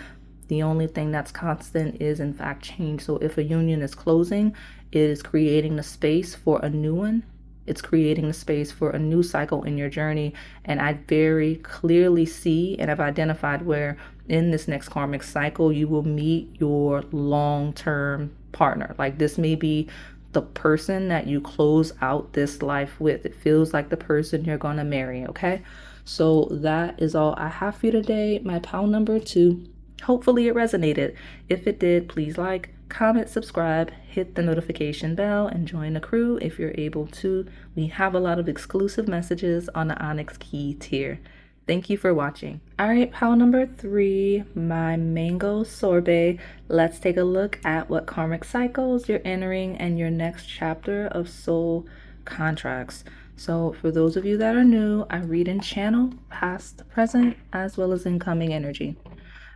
The only thing that's constant is, in fact, change. So if a union is closing, it is creating the space for a new one. It's creating the space for a new cycle in your journey. And I very clearly see and have identified where in this next karmic cycle, you will meet your long-term partner. Like, this may be the person that you close out this life with. It feels like the person you're going to marry, okay? So that is all I have for you today. My PAL number 2. Hopefully it resonated. If it did, please like, comment, subscribe, hit the notification bell, and join the crew if you're able to. We have a lot of exclusive messages on the Onyx Key tier. Thank you for watching. All right, PAL number 3, my mango sorbet. Let's take a look at what karmic cycles you're entering and your next chapter of soul contracts. So for those of you that are new, I read in channel, past, present, as well as incoming energy.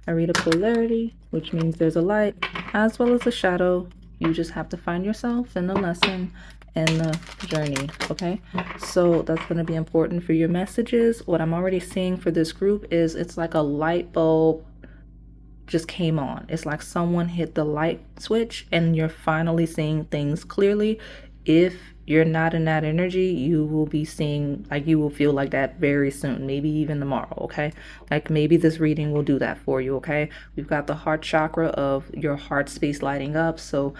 I read a polarity, which means there's a light, as well as a shadow. You just have to find yourself in the lesson and the journey, okay? So that's going to be important for your messages. What I'm already seeing for this group is it's like a light bulb just came on. It's like someone hit the light switch and you're finally seeing things clearly. If you're not in that energy, you will be seeing, like, you will feel like that very soon, maybe even tomorrow, okay? Like, maybe this reading will do that for you, okay? We've got the heart chakra of your heart space lighting up. So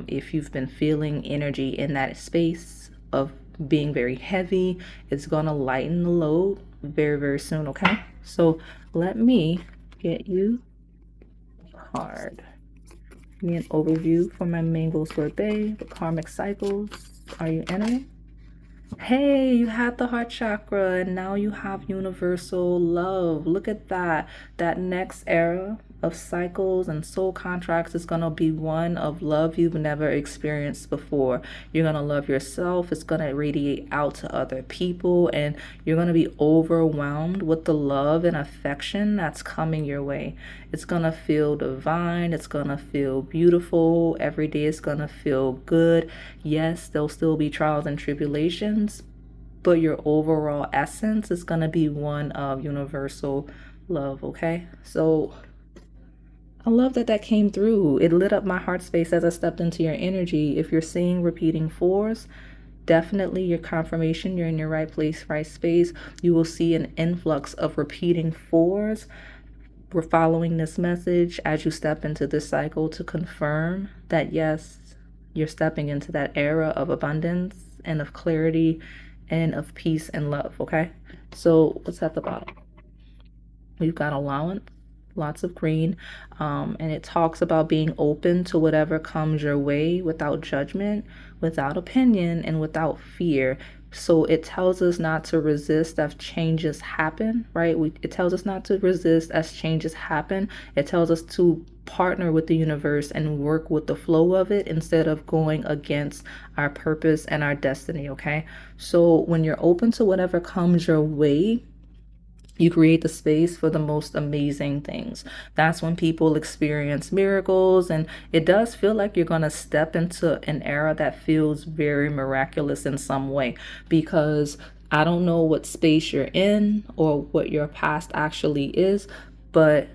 if you've been feeling energy in that space of being very heavy, it's gonna lighten the load very, very soon, okay? So let me get you hard. Give me an overview for my mango sorbet. The karmic cycles are you entering? Hey, you had the heart chakra and now you have universal love. Look at that. That next era of cycles and soul contracts is going to be one of love you've never experienced before. You're going to love yourself. It's going to radiate out to other people, and you're going to be overwhelmed with the love and affection that's coming your way. It's going to feel divine. It's going to feel beautiful. Every day it's going to feel good. Yes, there'll still be trials and tribulations, but your overall essence is going to be one of universal love, okay? So I love that that came through. It lit up my heart space as I stepped into your energy. If you're seeing repeating 4s, definitely your confirmation, you're in your right place, right space. You will see an influx of repeating 4s. We're following this message as you step into this cycle to confirm that, yes, you're stepping into that era of abundance and of clarity and of peace and love, okay? So what's at the bottom? We've got allowance, lots of green, and it talks about being open to whatever comes your way without judgment, without opinion, and without fear. So it tells us not to resist as changes happen, right? It tells us not to resist as changes happen. It tells us to partner with the universe and work with the flow of it instead of going against our purpose and our destiny, okay? So when you're open to whatever comes your way, you create the space for the most amazing things. That's when people experience miracles, and it does feel like you're going to step into an era that feels very miraculous in some way, because I don't know what space you're in or what your past actually is, but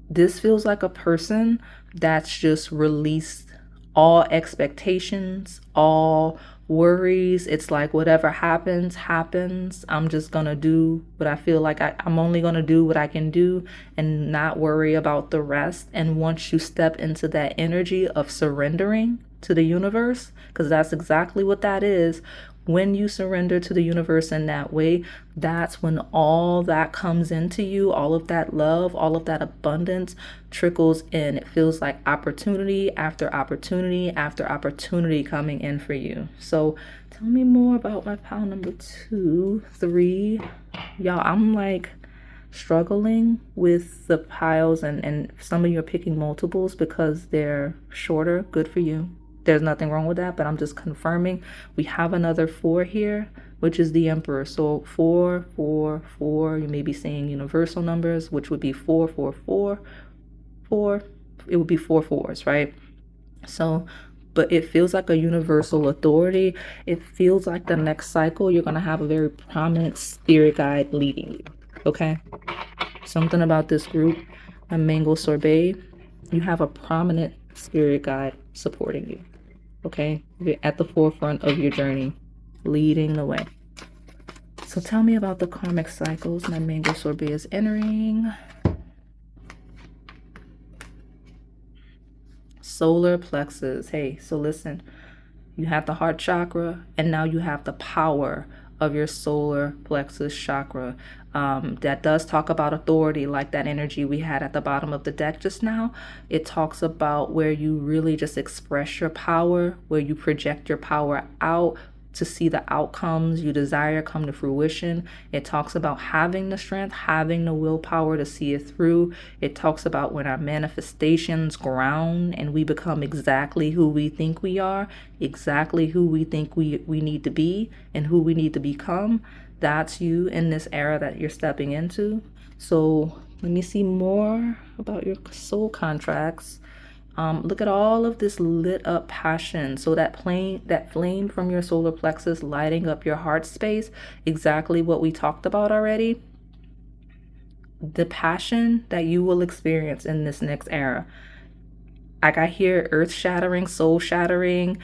this feels like a person that's just released all expectations, all worries. It's like whatever happens, happens. I'm just gonna do what I feel like I'm only gonna do what I can do and not worry about the rest. And once you step into that energy of surrendering to the universe, because that's exactly what that is. When you surrender to the universe in that way, that's when all that comes into you, all of that love, all of that abundance trickles in. It feels like opportunity after opportunity after opportunity coming in for you. So tell me more about my pile number 2, 3. Y'all, I'm like struggling with the piles, and some of you are picking multiples because they're shorter. Good for you. There's nothing wrong with that, but I'm just confirming we have another 4 here, which is the Emperor. So 4, 4, 4. You may be seeing universal numbers, which would be 4, 4, 4, 4. It would be 4 4s, right? So, but it feels like a universal authority. It feels like the next cycle you're going to have a very prominent spirit guide leading you. Okay? Something about this group, a mango sorbet, you have a prominent spirit guide supporting you. Okay? You're at the forefront of your journey, leading the way. So tell me about the karmic cycles my mango sorbet is entering. Solar plexus. Hey, so listen, you have the heart chakra, and now you have the power of your solar plexus chakra. That does talk about authority, like that energy we had at the bottom of the deck just now. It talks about where you really just express your power, where you project your power out to see the outcomes you desire come to fruition. It talks about having the strength, having the willpower to see it through. It talks about when our manifestations ground and we become exactly who we think we are, exactly who we think we need to be, and who we need to become. That's you in this era that you're stepping into. So let me see more about your soul contracts. Look at all of this lit up passion. So that flame from your solar plexus lighting up your heart space, exactly what we talked about already. The passion that you will experience in this next era. Like I hear earth shattering, soul shattering,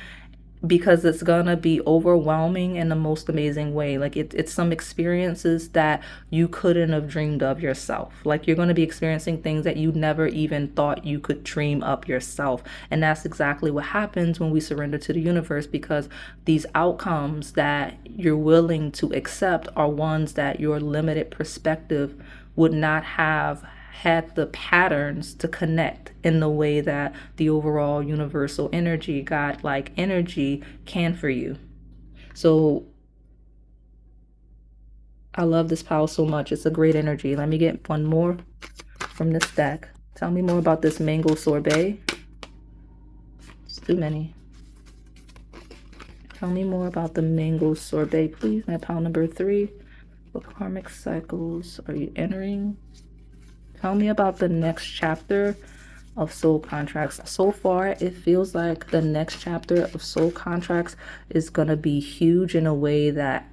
because it's gonna be overwhelming in the most amazing way. Like it's some experiences that you couldn't have dreamed of yourself. Like you're gonna be experiencing things that you never even thought you could dream up yourself. And that's exactly what happens when we surrender to the universe, because these outcomes that you're willing to accept are ones that your limited perspective would not have had the patterns to connect in the way that the overall universal energy, God-like energy, can for you. So I love this pile so much. It's a great energy. Let me get one more from this deck. Tell me more about this mango sorbet. It's too many. Tell me more about the mango sorbet, please. My pile number 3. What karmic cycles are you entering? Tell me about the next chapter of soul contracts. So far, it feels like the next chapter of soul contracts is going to be huge in a way that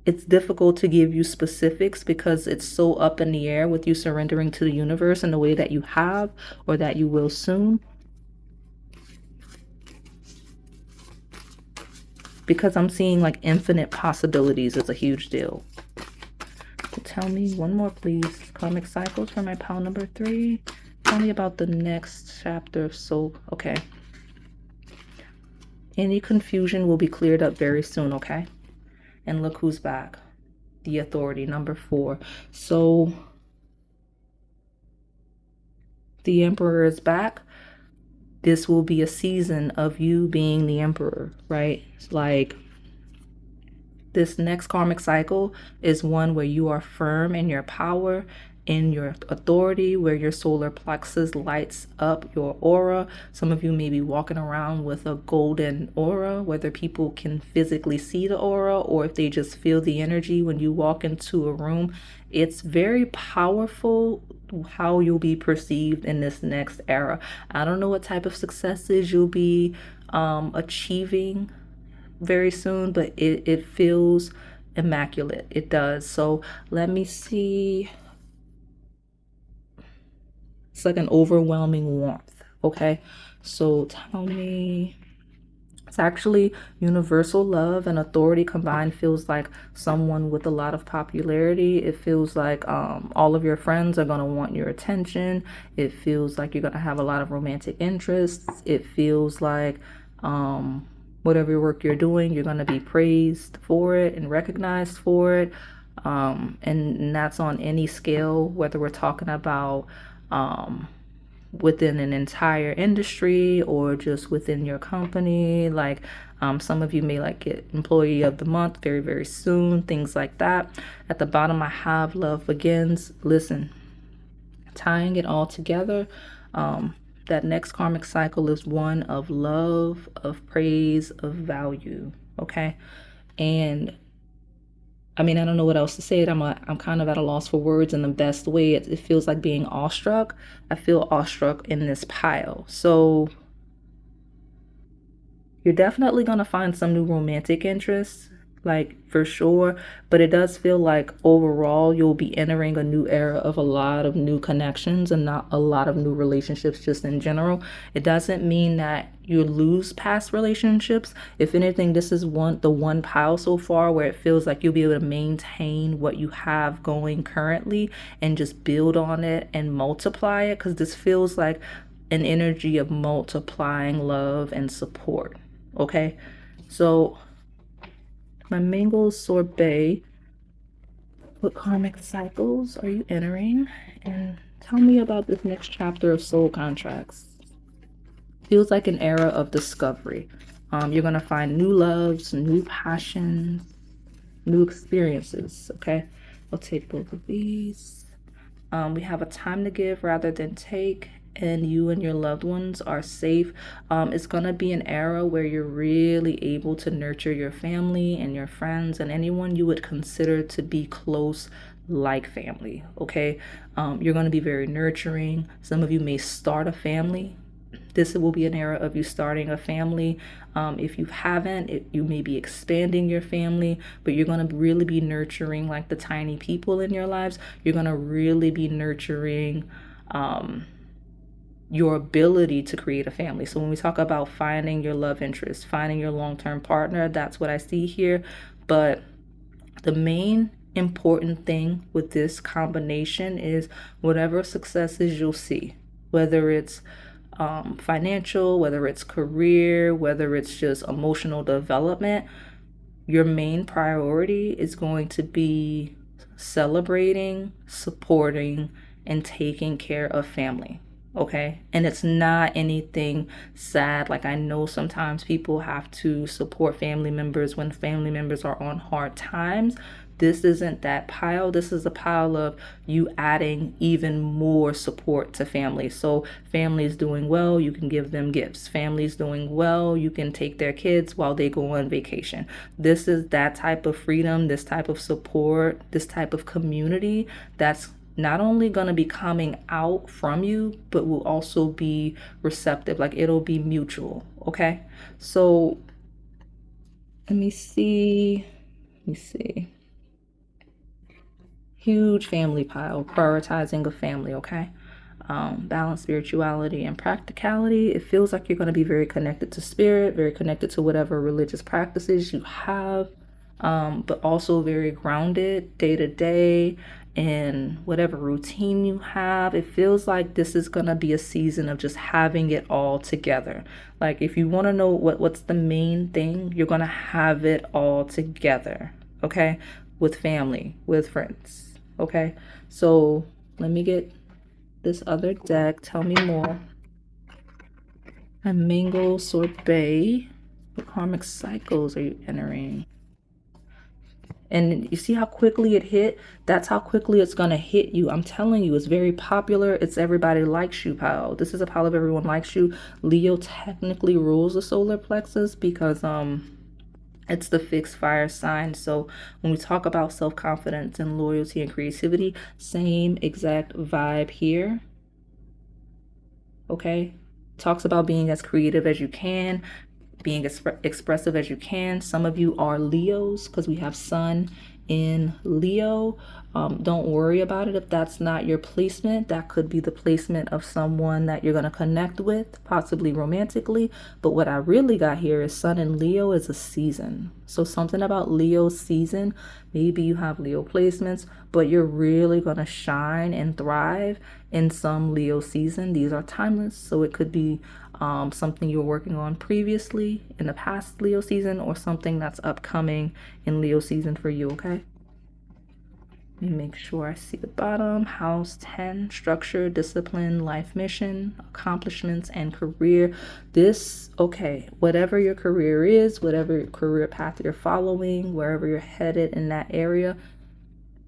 it's difficult to give you specifics, because it's so up in the air with you surrendering to the universe in the way that you have or that you will soon. Because I'm seeing like infinite possibilities is a huge deal. Tell me one more, please. Karmic cycles for my pile number 3. Tell me about the next chapter of soul. Okay. Any confusion will be cleared up very soon, okay? And look who's back. The authority, number 4. So the Emperor is back. This will be a season of you being the Emperor, right? It's like this next karmic cycle is one where you are firm in your power, in your authority, where your solar plexus lights up your aura. Some of you may be walking around with a golden aura, whether people can physically see the aura or if they just feel the energy when you walk into a room. It's very powerful how you'll be perceived in this next era. I don't know what type of successes you'll be achieving very soon, but it feels immaculate. It does. So let me see. It's like an overwhelming warmth. Okay, so tell me It's actually universal love and authority combined feels like someone with a lot of popularity. It feels like all of your friends are going to want your attention. It feels like you're going to have a lot of romantic interests. It feels like whatever work you're doing, you're going to be praised for it and recognized for it. And that's on any scale, whether we're talking about within an entire industry or just within your company. Like some of you may like get employee of the month very, very soon, things like that. At the bottom, I have love begins. Listen, tying it all together, that next karmic cycle is one of love, of praise, of value. Okay. And I mean, I don't know what else to say. I'm kind of at a loss for words in the best way. It feels like being awestruck. I feel awestruck in this pile. So you're definitely going to find some new romantic interests, like for sure. But it does feel like overall you'll be entering a new era of a lot of new connections and not a lot of new relationships just in general. It doesn't mean that you lose past relationships. If anything, this is the one pile so far where it feels like you'll be able to maintain what you have going currently and just build on it and multiply it, because this feels like an energy of multiplying love and support. Okay, so my mango sorbet, what karmic cycles are you entering? And tell me about this next chapter of soul contracts. Feels like an era of discovery. You're going to find new loves, new passions, new experiences. Okay, I'll take both of these. We have a time to give rather than take, and you and your loved ones are safe. It's going to be an era where you're really able to nurture your family and your friends and anyone you would consider to be close, like family. Okay, you're going to be very nurturing. Some of you may start a family. This will be an era of you starting a family. If you haven't, you may be expanding your family, but you're going to really be nurturing like the tiny people in your lives. You're going to really be nurturing your ability to create a family. So when we talk about finding your love interest, finding your long-term partner, that's what I see here. But the main important thing with this combination is whatever successes you'll see, whether it's financial, whether it's career, whether it's just emotional development, your main priority is going to be celebrating, supporting, and taking care of family. Okay, and it's not anything sad. Like, I know sometimes people have to support family members when family members are on hard times. This isn't that pile. This is a pile of you adding even more support to family. So family's doing well, you can give them gifts. Family's doing well, you can take their kids while they go on vacation. This is that type of freedom, this type of support, this type of community that's not only going to be coming out from you, but will also be receptive. Like, it'll be mutual. Okay, so let me see. Huge family pile, prioritizing a family. Okay, balance spirituality and practicality. It feels like you're going to be very connected to spirit, very connected to whatever religious practices you have, but also very grounded day to day in whatever routine you have. It feels like this is going to be a season of just having it all together. Like, if you want to know what's the main thing, you're going to have it all together. Okay, with family, with friends. Okay, so let me get this other deck. Tell me more. A mango sorbet. What karmic cycles are you entering? And you see how quickly it hit? That's how quickly it's going to hit you. I'm telling you, it's very popular. It's everybody likes you pile. This is a pile of everyone likes you. Leo technically rules the solar plexus because it's the fixed fire sign. So when we talk about self-confidence and loyalty and creativity, same exact vibe here. Okay, talks about being as creative as you can, being expressive as you can. Some of you are Leos because we have sun in Leo. Don't worry about it if that's not your placement. That could be the placement of someone that you're going to connect with, possibly romantically. But what I really got here is Sun in Leo is a season. So something about Leo's season, maybe you have Leo placements, but you're really going to shine and thrive in some Leo season. These are timeless. So it could be something you were working on previously in the past Leo season, or something that's upcoming in Leo season for you, okay? Let me make sure I see the bottom. House 10, structure, discipline, life mission, accomplishments, and career. This, okay, whatever your career is, whatever career path you're following, wherever you're headed in that area,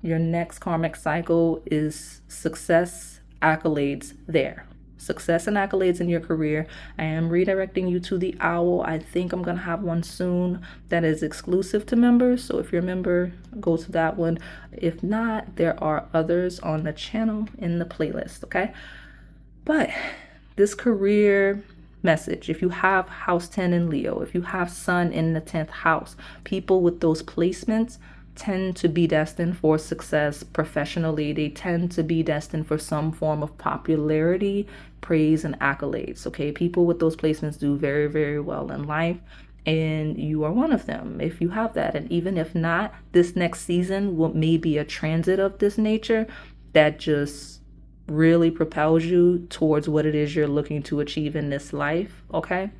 your next karmic cycle is success, accolades there. Success and accolades in your career. I am redirecting you to the owl. I think I'm going to have one soon that is exclusive to members. So if you're a member, go to that one. If not, there are others on the channel in the playlist, okay? But this career message, if you have house 10 in Leo, if you have Sun in the 10th house, people with those placements tend to be destined for success professionally. They tend to be destined for some form of popularity, praise, and accolades. Okay, people with those placements do very, very well in life, and you are one of them if you have that. And even if not, this next season may be a transit of this nature that just really propels you towards what it is you're looking to achieve in this life. Okay,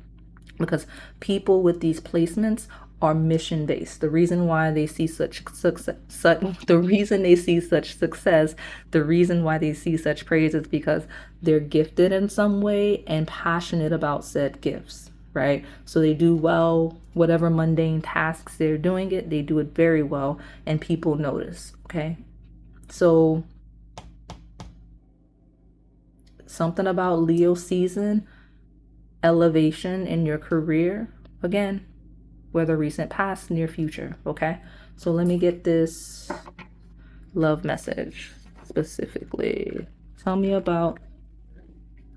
because people with these placements are mission based. The reason why they see such success, the reason they see such success, the reason why they see such praise is because they're gifted in some way and passionate about said gifts, right? So they do well, whatever mundane tasks they're doing it, they do it very well, and people notice, okay? So something about Leo season, elevation in your career, again, whether recent, past, near future, okay? So let me get this love message specifically. Tell me about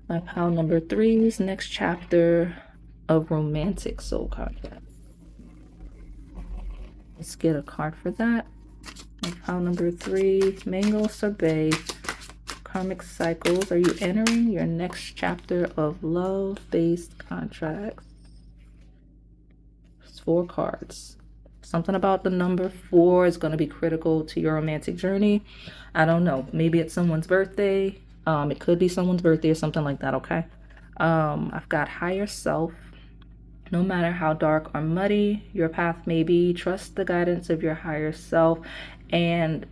my pile number 3's next chapter of romantic soul contract. Let's get a card for that. My pile number 3, Mango Sorbet, karmic cycles. Are you entering your next chapter of love-based contracts? 4 cards. Something about the number 4 is going to be critical to your romantic journey. I don't know. Maybe it's someone's birthday. It could be someone's birthday or something like that, okay? I've got higher self. No matter how dark or muddy your path may be, trust the guidance of your higher self, and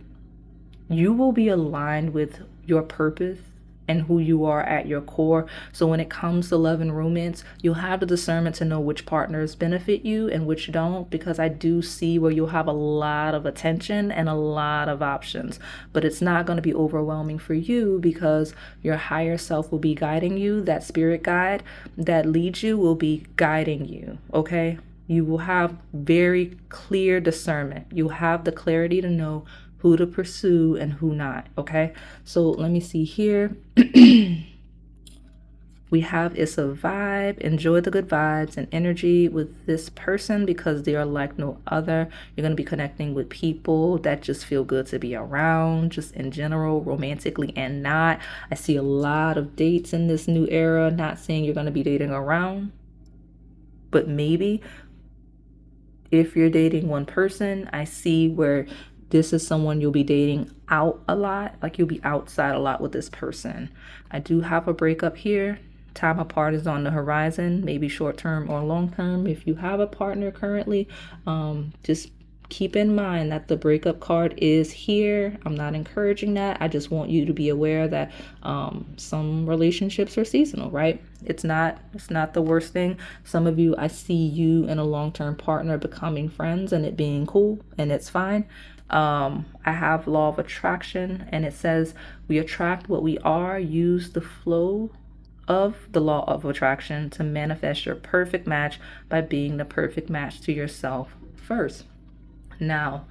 you will be aligned with your purpose and who you are at your core. So when it comes to love and romance, you'll have the discernment to know which partners benefit you and which don't, because I do see where you'll have a lot of attention and a lot of options, but it's not going to be overwhelming for you because your higher self will be guiding you. That spirit guide that leads you will be guiding you, okay? You will have very clear discernment. You'll have the clarity to know who to pursue and who not, okay? So let me see here. We have, it's a vibe. Enjoy the good vibes and energy with this person because they are like no other. You're going to be connecting with people that just feel good to be around, just in general, romantically and not. I see a lot of dates in this new era. Not saying you're going to be dating around, but maybe if you're dating one person, I see where this is someone you'll be dating out a lot, like you'll be outside a lot with this person. I do have a breakup here. Time apart is on the horizon, maybe short term or long term. If you have a partner currently, just keep in mind that the breakup card is here. I'm not encouraging that. I just want you to be aware that some relationships are seasonal, right? It's not the worst thing. Some of you, I see you and a long-term partner becoming friends and it being cool, and it's fine. I have law of attraction, and it says we attract what we are. Use the flow of the law of attraction to manifest your perfect match by being the perfect match to yourself first. Now,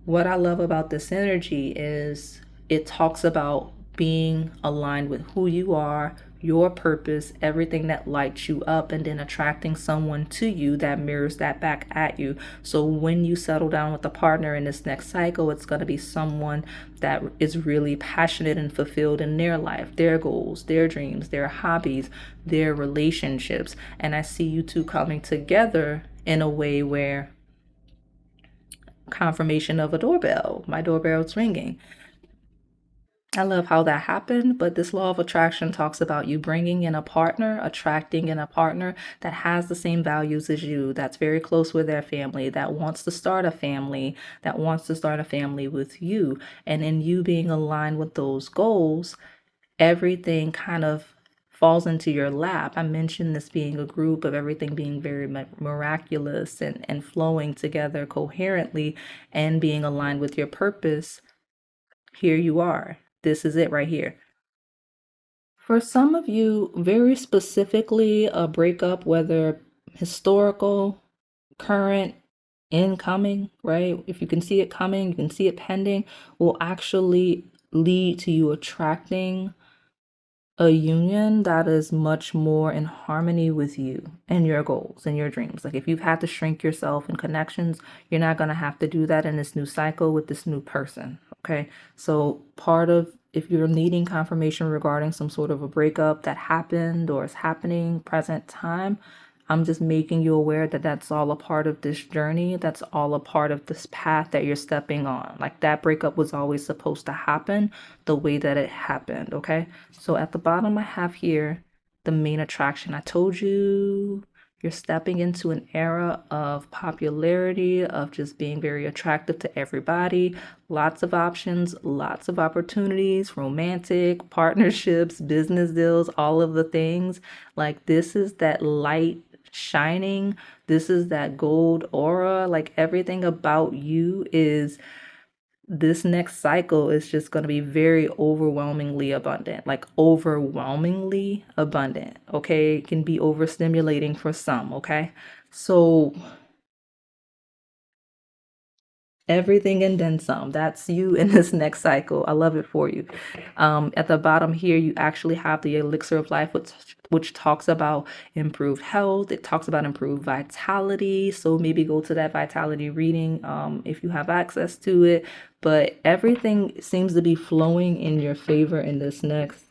what I love about this energy is it talks about being aligned with who you are, your purpose, everything that lights you up, and then attracting someone to you that mirrors that back at you. So when you settle down with a partner in this next cycle, it's going to be someone that is really passionate and fulfilled in their life, their goals, their dreams, their hobbies, their relationships. And I see you two coming together in a way where confirmation of a doorbell, my doorbell's ringing. I love how that happened, but this law of attraction talks about you bringing in a partner, attracting in a partner that has the same values as you, that's very close with their family, that wants to start a family, that wants to start a family with you. And in you being aligned with those goals, everything kind of falls into your lap. I mentioned this being a group of everything being very miraculous and flowing together coherently and being aligned with your purpose. Here you are. This is it right here. For some of you, very specifically, a breakup, whether historical, current, incoming, right? If you can see it coming, you can see it pending, will actually lead to you attracting a union that is much more in harmony with you and your goals and your dreams. Like if you've had to shrink yourself in connections, you're not going to have to do that in this new cycle with this new person. Okay. So part of, if you're needing confirmation regarding some sort of a breakup that happened or is happening present time, I'm just making you aware that that's all a part of this journey. That's all a part of this path that you're stepping on. Like that breakup was always supposed to happen the way that it happened. Okay. So at the bottom, I have here the main attraction. I told you you're stepping into an era of popularity, of just being very attractive to everybody. Lots of options, lots of opportunities, romantic, partnerships, business deals, all of the things. Like this is that light shining. This is that gold aura. Like everything about you is, this next cycle is just going to be very overwhelmingly abundant, like overwhelmingly abundant. Okay. It can be overstimulating for some. Okay. So everything and then some. That's you in this next cycle. I love it for you. At the bottom here, you actually have the elixir of life, which talks about improved health. It talks about improved vitality. So maybe go to that vitality reading if you have access to it. But everything seems to be flowing in your favor in this next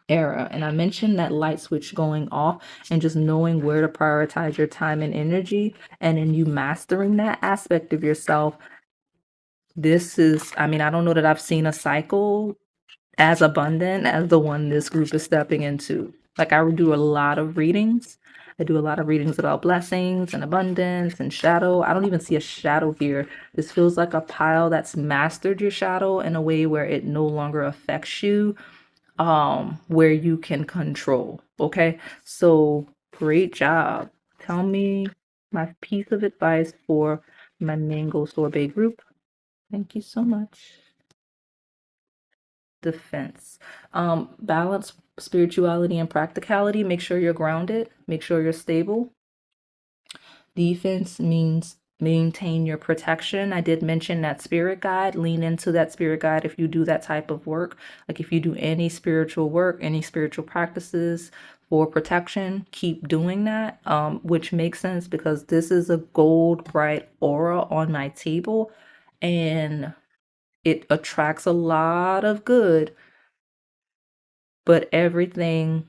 era. And I mentioned that light switch going off and just knowing where to prioritize your time and energy, and then you mastering that aspect of yourself. This is, I mean, I don't know that I've seen a cycle as abundant as the one this group is stepping into. Like I do a lot of readings. I do a lot of readings about blessings and abundance and shadow. I don't even see a shadow here. This feels like a pile that's mastered your shadow in a way where it no longer affects you, where you can control. Okay. So great job. Tell me my piece of advice for my mango sorbet group. Thank you so much. Defense. Balance spirituality and practicality. Make sure you're grounded. Make sure you're stable. Defense means maintain your protection. I did mention that spirit guide. Lean into that spirit guide if you do that type of work. Like if you do any spiritual work, any spiritual practices for protection, keep doing that, which makes sense because this is a gold bright aura on my table and it attracts a lot of good, but everything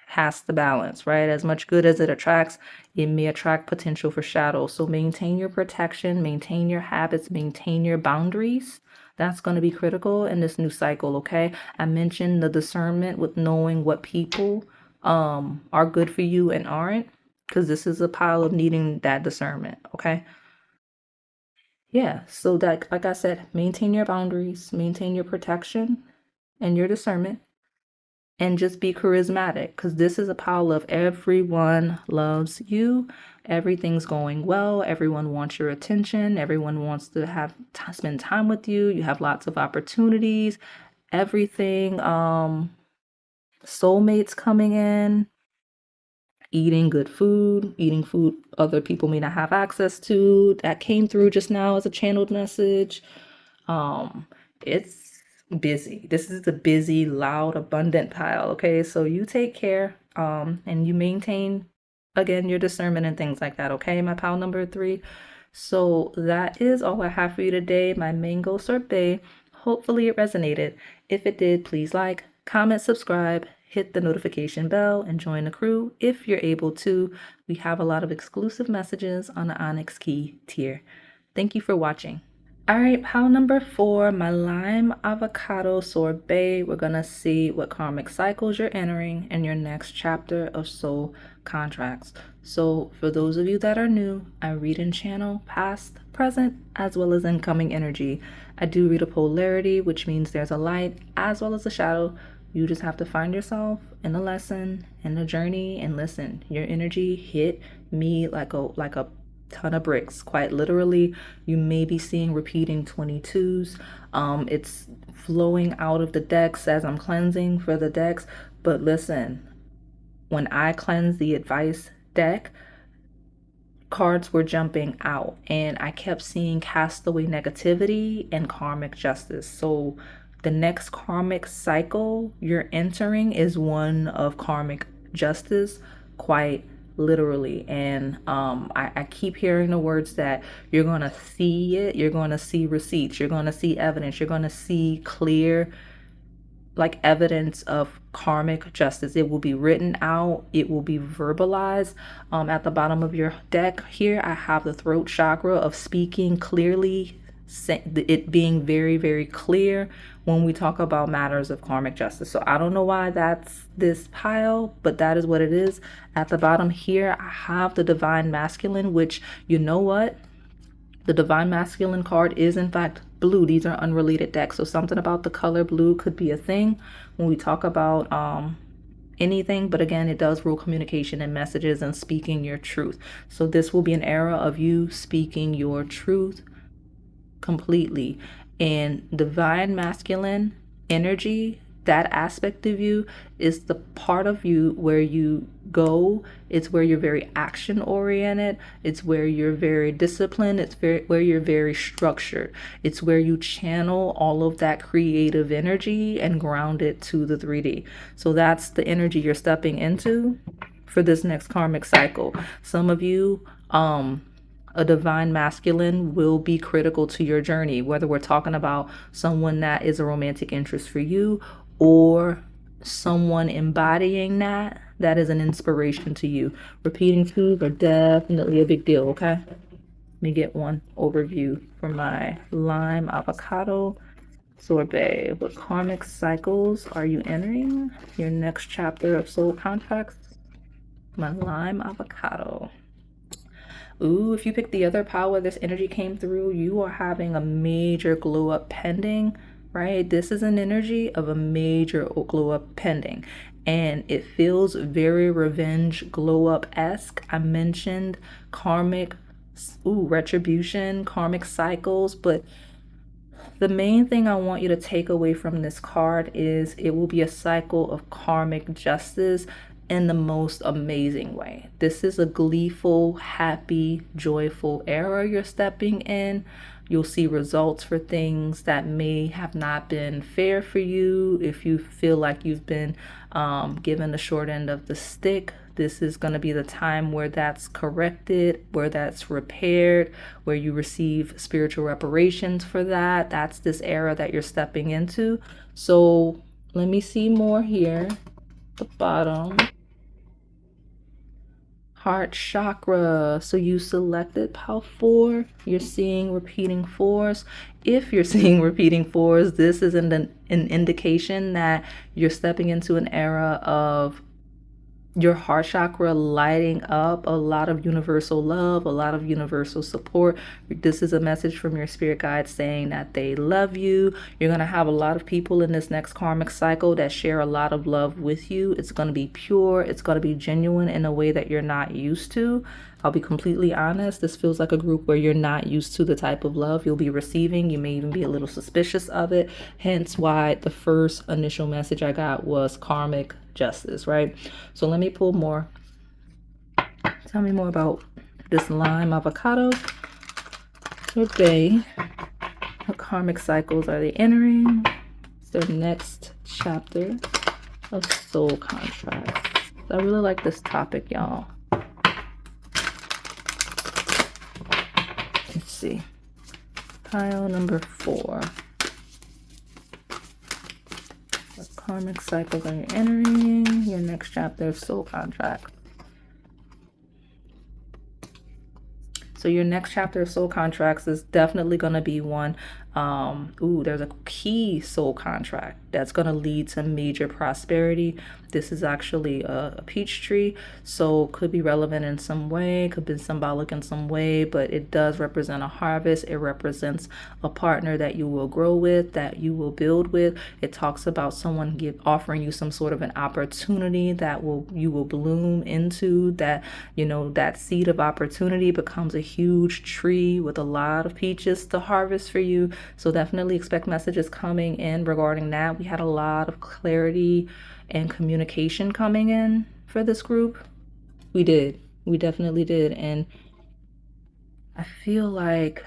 has to balance, right? As much good as it attracts, it may attract potential for shadow. So maintain your protection, maintain your habits, maintain your boundaries. That's going to be critical in this new cycle, okay? I mentioned the discernment with knowing what people are good for you and aren't, because this is a pile of needing that discernment, okay? Yeah, so that, like I said, maintain your boundaries, maintain your protection and your discernment, and just be charismatic because this is a pile of everyone loves you. Everything's going well. Everyone wants your attention. Everyone wants to have spend time with you. You have lots of opportunities. Everything, soulmates coming in, eating food other people may not have access to. That came through just now as a channeled message. It's busy. This is the busy, loud, abundant pile. Okay, so you take care and you maintain, again, your discernment and things like that. Okay, my pile number 3. So that is all I have for you today, my mango sorbet. Hopefully it resonated. If it did, please like, comment, subscribe, hit the notification bell, and join the crew if you're able to. We have a lot of exclusive messages on the Onyx Key tier. Thank you for watching. All right, pile number 4, my lime avocado sorbet. We're gonna see what karmic cycles you're entering in your next chapter of soul contracts. So for those of you that are new, I read and channel past, present, as well as incoming energy. I do read a polarity, which means there's a light as well as a shadow. You just have to find yourself in the lesson, in the journey, and listen. Your energy hit me like a ton of bricks. Quite literally, you may be seeing repeating 22s. It's flowing out of the decks as I'm cleansing for the decks. But listen, when I cleanse the advice deck, cards were jumping out and I kept seeing castaway negativity and karmic justice. So the next karmic cycle you're entering is one of karmic justice, quite literally. And I keep hearing the words that you're going to see it, you're going to see receipts, you're going to see evidence, you're going to see clear like evidence of karmic justice. It will be written out, it will be verbalized. At the bottom of your deck here, I have the throat chakra of speaking clearly, it being very, very clear when we talk about matters of karmic justice. So I don't know why that's this pile, but that is what it is. At the bottom here, I have the divine masculine, which, you know what? The divine masculine card is in fact blue. These are unrelated decks. So something about the color blue could be a thing when we talk about anything. But again, it does rule communication and messages and speaking your truth. So this will be an era of you speaking your truth completely. And divine masculine energy, that aspect of you is the part of you where you go. It's where you're very action oriented. It's where you're very disciplined. It's where you're very structured. It's where you channel all of that creative energy and ground it to the 3D. So that's the energy you're stepping into for this next karmic cycle. Some of you, a divine masculine will be critical to your journey, whether we're talking about someone that is a romantic interest for you or someone embodying that is an inspiration to you. Repeating twos are definitely a big deal, okay? Let me get one overview for my lime avocado sorbet. What karmic cycles are you entering? Your next chapter of soul contracts. My lime avocado. Ooh, if you pick the other pile where this energy came through, you are having a major glow up pending, right? This is an energy of a major glow up pending. And it feels very revenge glow up-esque. I mentioned karmic, retribution, karmic cycles, but the main thing I want you to take away from this card is it will be a cycle of karmic justice in the most amazing way. This is a gleeful, happy, joyful era you're stepping in. You'll see results for things that may have not been fair for you. If you feel like you've been given the short end of the stick, this is going to be the time where that's corrected, where that's repaired, where you receive spiritual reparations for that. That's this era that you're stepping into. So let me see more here. The bottom. Heart chakra. So you selected pile 4. You're seeing repeating 4s. If you're seeing repeating 4s, this is an indication that you're stepping into an era of your heart chakra lighting up, a lot of universal love, a lot of universal support. This is a message from your spirit guides saying that they love you. You're going to have a lot of people in this next karmic cycle that share a lot of love with you. It's going to be pure. It's going to be genuine in a way that you're not used to. I'll be completely honest. This feels like a group where you're not used to the type of love you'll be receiving. You may even be a little suspicious of it. Hence why the first initial message I got was karmic justice, right? So let me pull more. Tell me more about this lime avocado sorbet. What karmic cycles are they entering? the next chapter of soul contracts. I really like this topic, y'all. Let's see. Pile number 4. What karmic cycles are you entering? Your next chapter of soul contracts. So your next chapter of soul contracts is definitely going to be one. There's a key soul contract that's going to lead to major prosperity. This is actually a peach tree, so could be relevant in some way, could be symbolic in some way, but it does represent a harvest. It represents a partner that you will grow with, that you will build with. It talks about someone offering you some sort of an opportunity that you will bloom into, that, you know, that seed of opportunity becomes a huge tree with a lot of peaches to harvest for you. So definitely expect messages coming in regarding that. We had a lot of clarity and communication coming in for this group. We definitely did. And I feel like,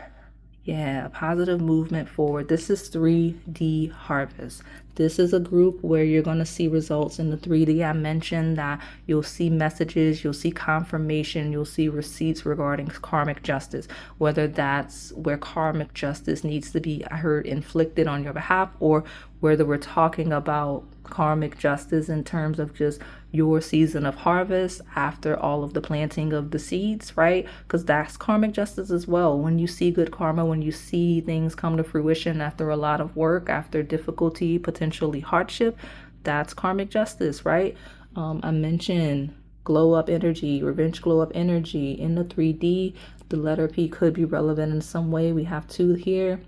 yeah, positive movement forward. This is 3D harvest. This is a group where you're going to see results in the 3D. I mentioned that you'll see messages, you'll see confirmation, you'll see receipts regarding karmic justice, whether that's where karmic justice needs to be, I heard, inflicted on your behalf, or whether we're talking about karmic justice in terms of just your season of harvest after all of the planting of the seeds, right? Because that's karmic justice as well. When you see good karma, when you see things come to fruition after a lot of work, after difficulty, potentially hardship, that's karmic justice, right? I mentioned glow up energy, revenge glow up energy in the 3D. The letter P could be relevant in some way. We have 2 here.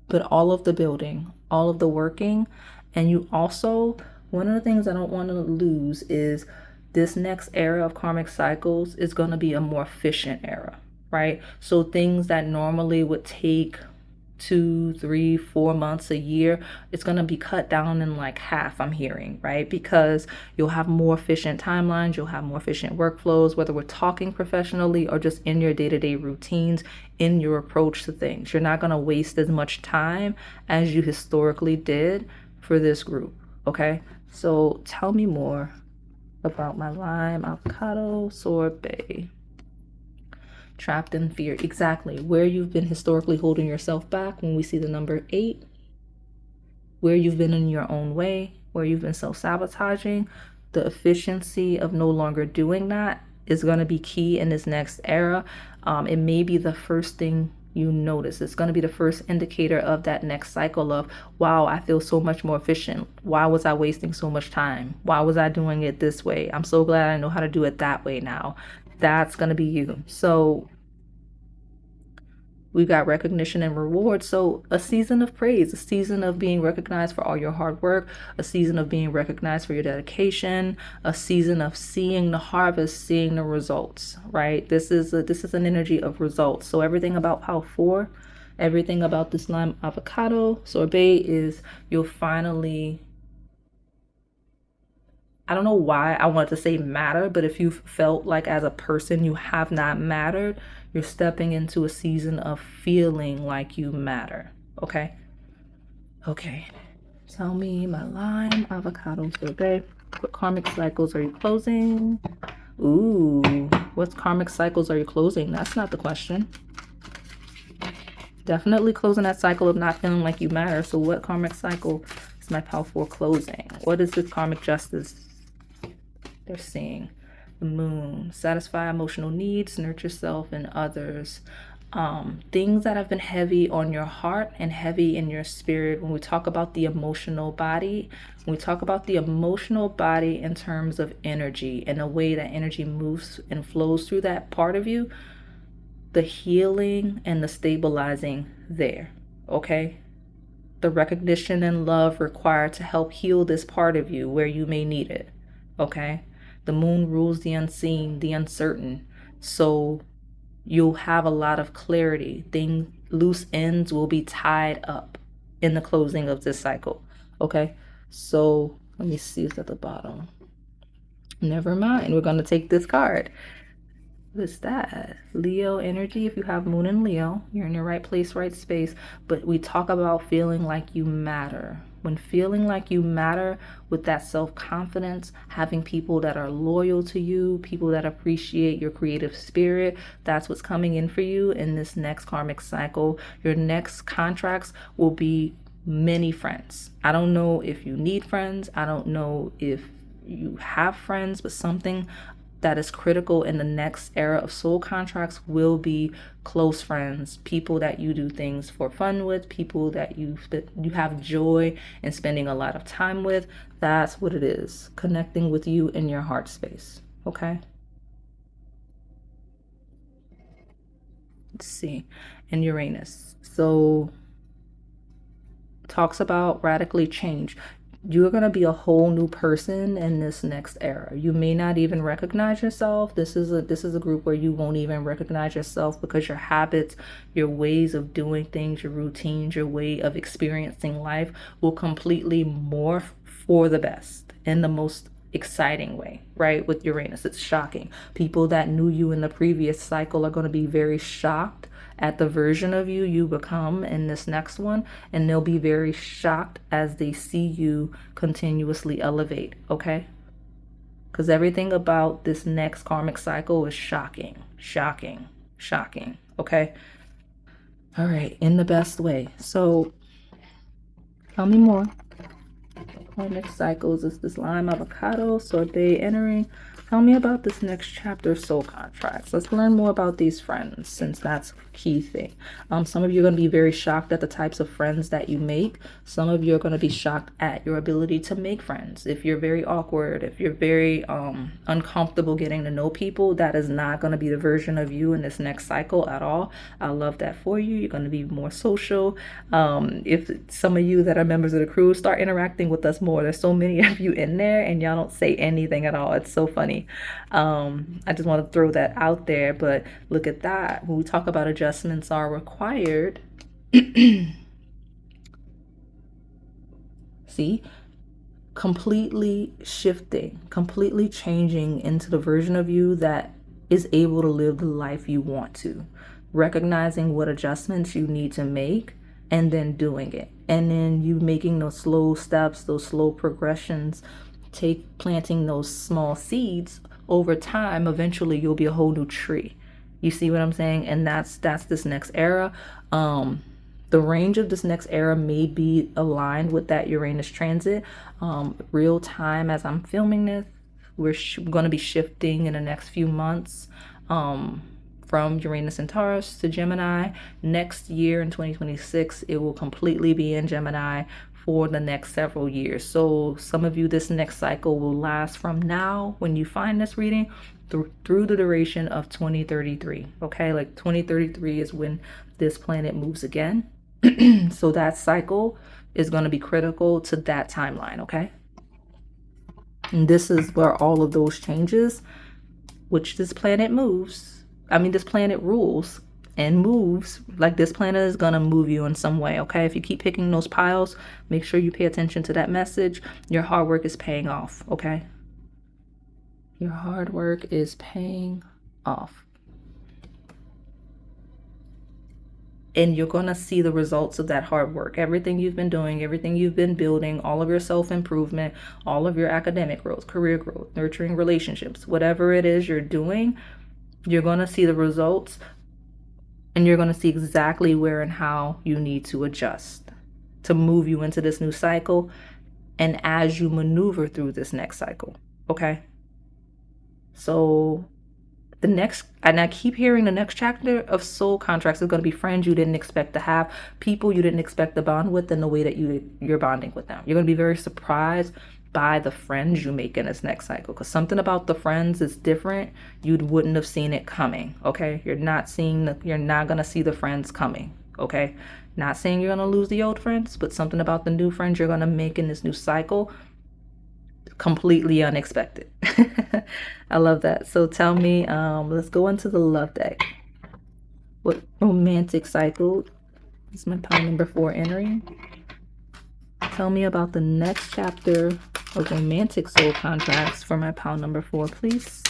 But all of the building, all of the working, and you also, one of the things I don't want to lose is this next era of karmic cycles is going to be a more efficient era, right? So things that normally would take 2, 3, 4 months, a year, it's going to be cut down in like half, I'm hearing, right? Because you'll have more efficient timelines, you'll have more efficient workflows, whether we're talking professionally or just in your day-to-day routines, in your approach to things. You're not going to waste as much time as you historically did for this group, okay? So tell me more about my lime, avocado, sorbet. Trapped in fear. Exactly. Where you've been historically holding yourself back when we see the number 8. Where you've been in your own way. Where you've been self-sabotaging. The efficiency of no longer doing that is going to be key in this next era. It may be the first thing you notice. It's going to be the first indicator of that next cycle of, wow, I feel so much more efficient. Why was I wasting so much time? Why was I doing it this way? I'm so glad I know how to do it that way now. That's going to be you. So we've got recognition and reward. So a season of praise, a season of being recognized for all your hard work, a season of being recognized for your dedication, a season of seeing the harvest, seeing the results, right? This is an energy of results. So everything about pile 4, everything about this lime avocado sorbet is you'll finally, I don't know why I wanted to say matter, but if you've felt like as a person you have not mattered, you're stepping into a season of feeling like you matter, okay? Okay, tell me my lime, avocado, sorbet. What karmic cycles are you closing? Ooh, what karmic cycles are you closing? That's not the question. Definitely closing that cycle of not feeling like you matter. So what karmic cycle is my pile 4 closing? What is this karmic justice they're seeing? The moon. Satisfy emotional needs, nurture self and others. Things that have been heavy on your heart and heavy in your spirit. When we talk about the emotional body, when we talk about the emotional body in terms of energy and the way that energy moves and flows through that part of you, the healing and the stabilizing there, okay? The recognition and love required to help heal this part of you where you may need it, okay? The moon rules the unseen, the uncertain. So you'll have a lot of clarity. Loose ends will be tied up in the closing of this cycle, okay? So let me see what's at the bottom. Never mind. We're going to take this card. What's that? Leo energy. If you have moon in Leo, you're in your right place, right space. But we talk about feeling like you matter. When feeling like you matter with that self-confidence, having people that are loyal to you, people that appreciate your creative spirit, that's what's coming in for you in this next karmic cycle. Your next contracts will be many friends. I don't know if you need friends. I don't know if you have friends, but something that is critical in the next era of soul contracts will be close friends, people that you do things for fun with, people that you have joy in spending a lot of time with. That's what it is, connecting with you in your heart space. Okay, let's see. And Uranus, so talks about radically change. You're going to be a whole new person in this next era. You may not even recognize yourself. This is a group where you won't even recognize yourself, because your habits, your ways of doing things, your routines, your way of experiencing life will completely morph for the best in the most exciting way, right? With Uranus, it's shocking. People that knew you in the previous cycle are going to be very shocked at the version of you become in this next one, and they'll be very shocked as they see you continuously elevate. Okay, because everything about this next karmic cycle is shocking. Okay, all right, in the best way. So tell me more. Next cycles is this lime, avocado, sorbet entering. Tell me about this next chapter of soul contracts. Let's learn more about these friends, since that's a key thing. Some of you are going to be very shocked at the types of friends that you make. Some of you are going to be shocked at your ability to make friends. If you're very awkward, if you're very uncomfortable getting to know people, that is not going to be the version of you in this next cycle at all. I love that for you. You're going to be more social. If some of you that are members of the crew start interacting with us more, there's so many of you in there and y'all don't say anything at all. It's so funny. I just want to throw that out there, but look at that. When we talk about adjustments are required, see, completely shifting, completely changing into the version of you that is able to live the life you want to, recognizing what adjustments you need to make and then doing it. And then you making those slow steps, those slow progressions, planting those small seeds. Over time, eventually you'll be a whole new tree. You see what I'm saying? And that's this next era. The range of this next era may be aligned with that Uranus transit. Real time as I'm filming this, we're going to be shifting in the next few months from Uranus and Taurus to Gemini. Next year in 2026, it will completely be in Gemini for the next several years. So some of you, this next cycle will last from now, when you find this reading, through the duration of 2033. Okay, like 2033 is when this planet moves again. So that cycle is going to be critical to that timeline. Okay, and this is where all of those changes, which this planet moves, this planet rules and moves, like this planet is going to move you in some way. Okay, if you keep picking those piles, make sure you pay attention to that message. Your hard work is paying off. Okay, your hard work is paying off, and you're going to see the results of that hard work. Everything you've been doing, everything you've been building, all of your self-improvement, all of your academic growth, career growth, nurturing relationships, whatever it is you're doing, you're going to see the results. And you're going to see exactly where and how you need to adjust to move you into this new cycle, and as you maneuver through this next cycle. Okay, so the next, and I keep hearing the next chapter of soul contracts is going to be friends you didn't expect to have, people you didn't expect to bond with, and the way that you're bonding with them. You're going to be very surprised by the friends you make in this next cycle, because something about the friends is different. You wouldn't have seen it coming. Okay, you're not going to see the friends coming. Okay, not saying you're going to lose the old friends, but something about the new friends you're going to make in this new cycle, completely unexpected. I love that. So tell me, let's go into the love deck. What romantic cycle is my pile number 4 entering? Tell me about the next chapter of romantic soul contracts for my pile number 4, please.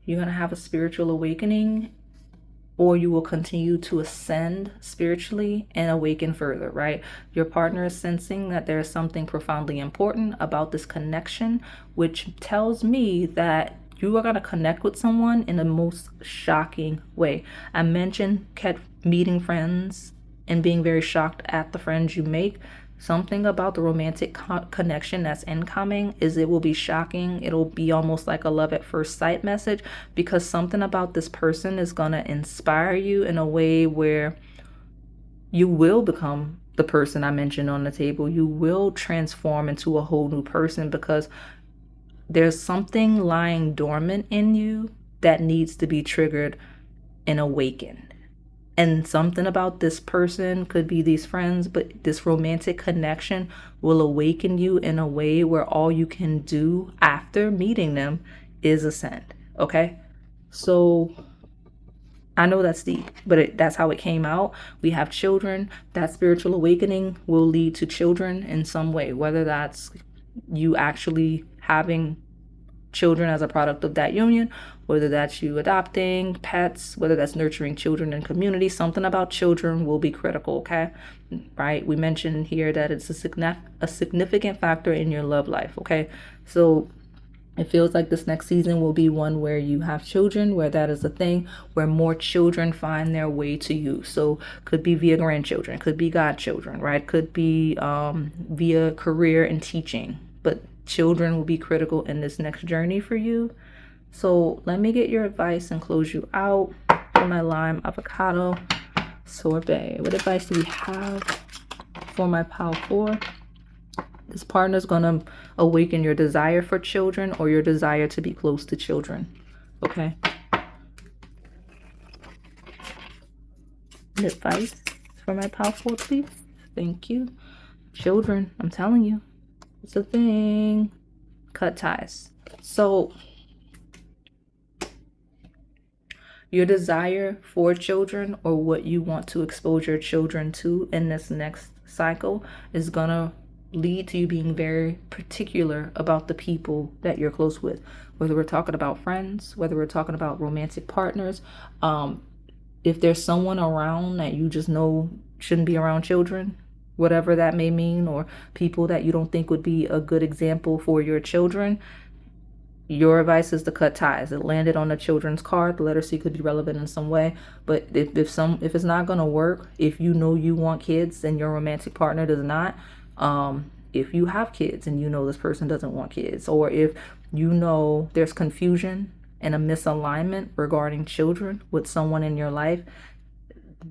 You're going to have a spiritual awakening, or you will continue to ascend spiritually and awaken further, right? Your partner is sensing that there is something profoundly important about this connection, which tells me that you are going to connect with someone in the most shocking way. I mentioned meeting friends and being very shocked at the friends you make. Something about the romantic connection that's incoming is it will be shocking. It'll be almost like a love at first sight message, because something about this person is going to inspire you in a way where you will become the person I mentioned on the table. You will transform into a whole new person, because there's something lying dormant in you that needs to be triggered and awakened. And something about this person, could be these friends, but this romantic connection will awaken you in a way where all you can do after meeting them is ascend. Okay? So I know that's deep, but that's how it came out. We have children. That spiritual awakening will lead to children in some way, whether that's you actually having children as a product of that union, whether that's you adopting pets, whether that's nurturing children in community. Something about children will be critical, okay? Right? We mentioned here that it's a significant factor in your love life, okay? So it feels like this next season will be one where you have children, where that is a thing, where more children find their way to you. So could be via grandchildren, could be godchildren, right? Could be via career and teaching, but children will be critical in this next journey for you. So let me get your advice and close you out for my lime avocado sorbet. What advice do we have for my pile 4? This partner is going to awaken your desire for children, or your desire to be close to children. Okay. Advice for my pile 4, please. Thank you. Children, I'm telling you, it's a thing. Cut ties. So your desire for children, or what you want to expose your children to in this next cycle, is going to lead to you being very particular about the people that you're close with, whether we're talking about friends, whether we're talking about romantic partners. If there's someone around that you just know shouldn't be around children, whatever that may mean, or people that you don't think would be a good example for your children, your advice is to cut ties. It landed on the children's card. The letter C could be relevant in some way, but if it's not going to work, if you know you want kids and your romantic partner does not, if you have kids and you know this person doesn't want kids, or if you know there's confusion and a misalignment regarding children with someone in your life,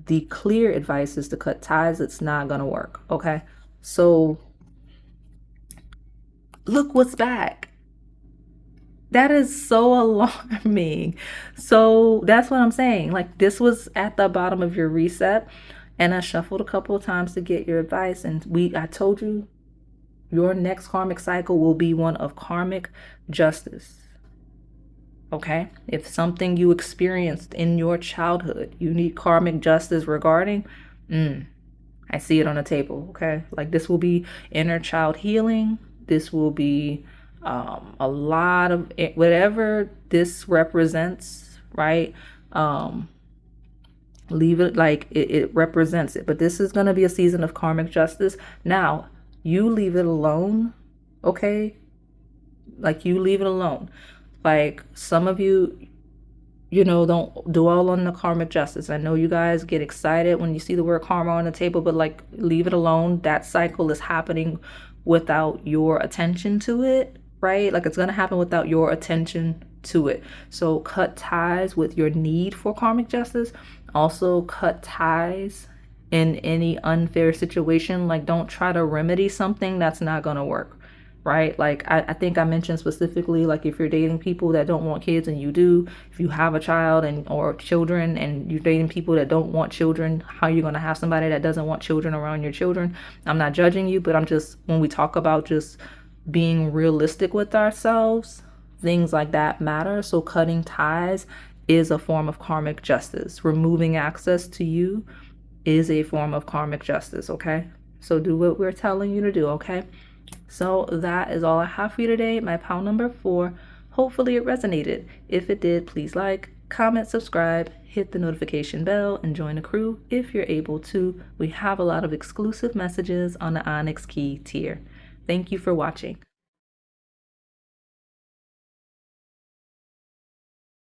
the clear advice is to cut ties. It's not going to work. Okay. So look what's back. That is so alarming. So that's what I'm saying. Like, this was at the bottom of your reset, and I shuffled a couple of times to get your advice. And I told you your next karmic cycle will be one of karmic justice. Okay? If something you experienced in your childhood, you need karmic justice regarding, I see it on the table. Okay? Like, this will be inner child healing. This will be a lot of whatever this represents, right? Leave it like it represents it. But this is going to be a season of karmic justice. Now, you leave it alone, okay? Like, you leave it alone. Like, some of you, don't dwell on the karmic justice. I know you guys get excited when you see the word karma on the table, but like, leave it alone. That cycle is happening without your attention to it, right? Like, it's going to happen without your attention to it. So cut ties with your need for karmic justice. Also cut ties in any unfair situation. Like, don't try to remedy something that's not going to work, right? Like, I think I mentioned specifically, like, if you're dating people that don't want kids and you do, if you have a child or children and you're dating people that don't want children, how are you going to have somebody that doesn't want children around your children? I'm not judging you, but I'm just, when we talk about just being realistic with ourselves, things like that matter. So cutting ties is a form of karmic justice. Removing access to you is a form of karmic justice, okay? So do what we're telling you to do, okay? So that is all I have for you today. My pile number 4. Hopefully it resonated. If it did, please like, comment, subscribe, hit the notification bell, and join the crew if you're able to. We have a lot of exclusive messages on the Onyx Key tier. Thank you for watching.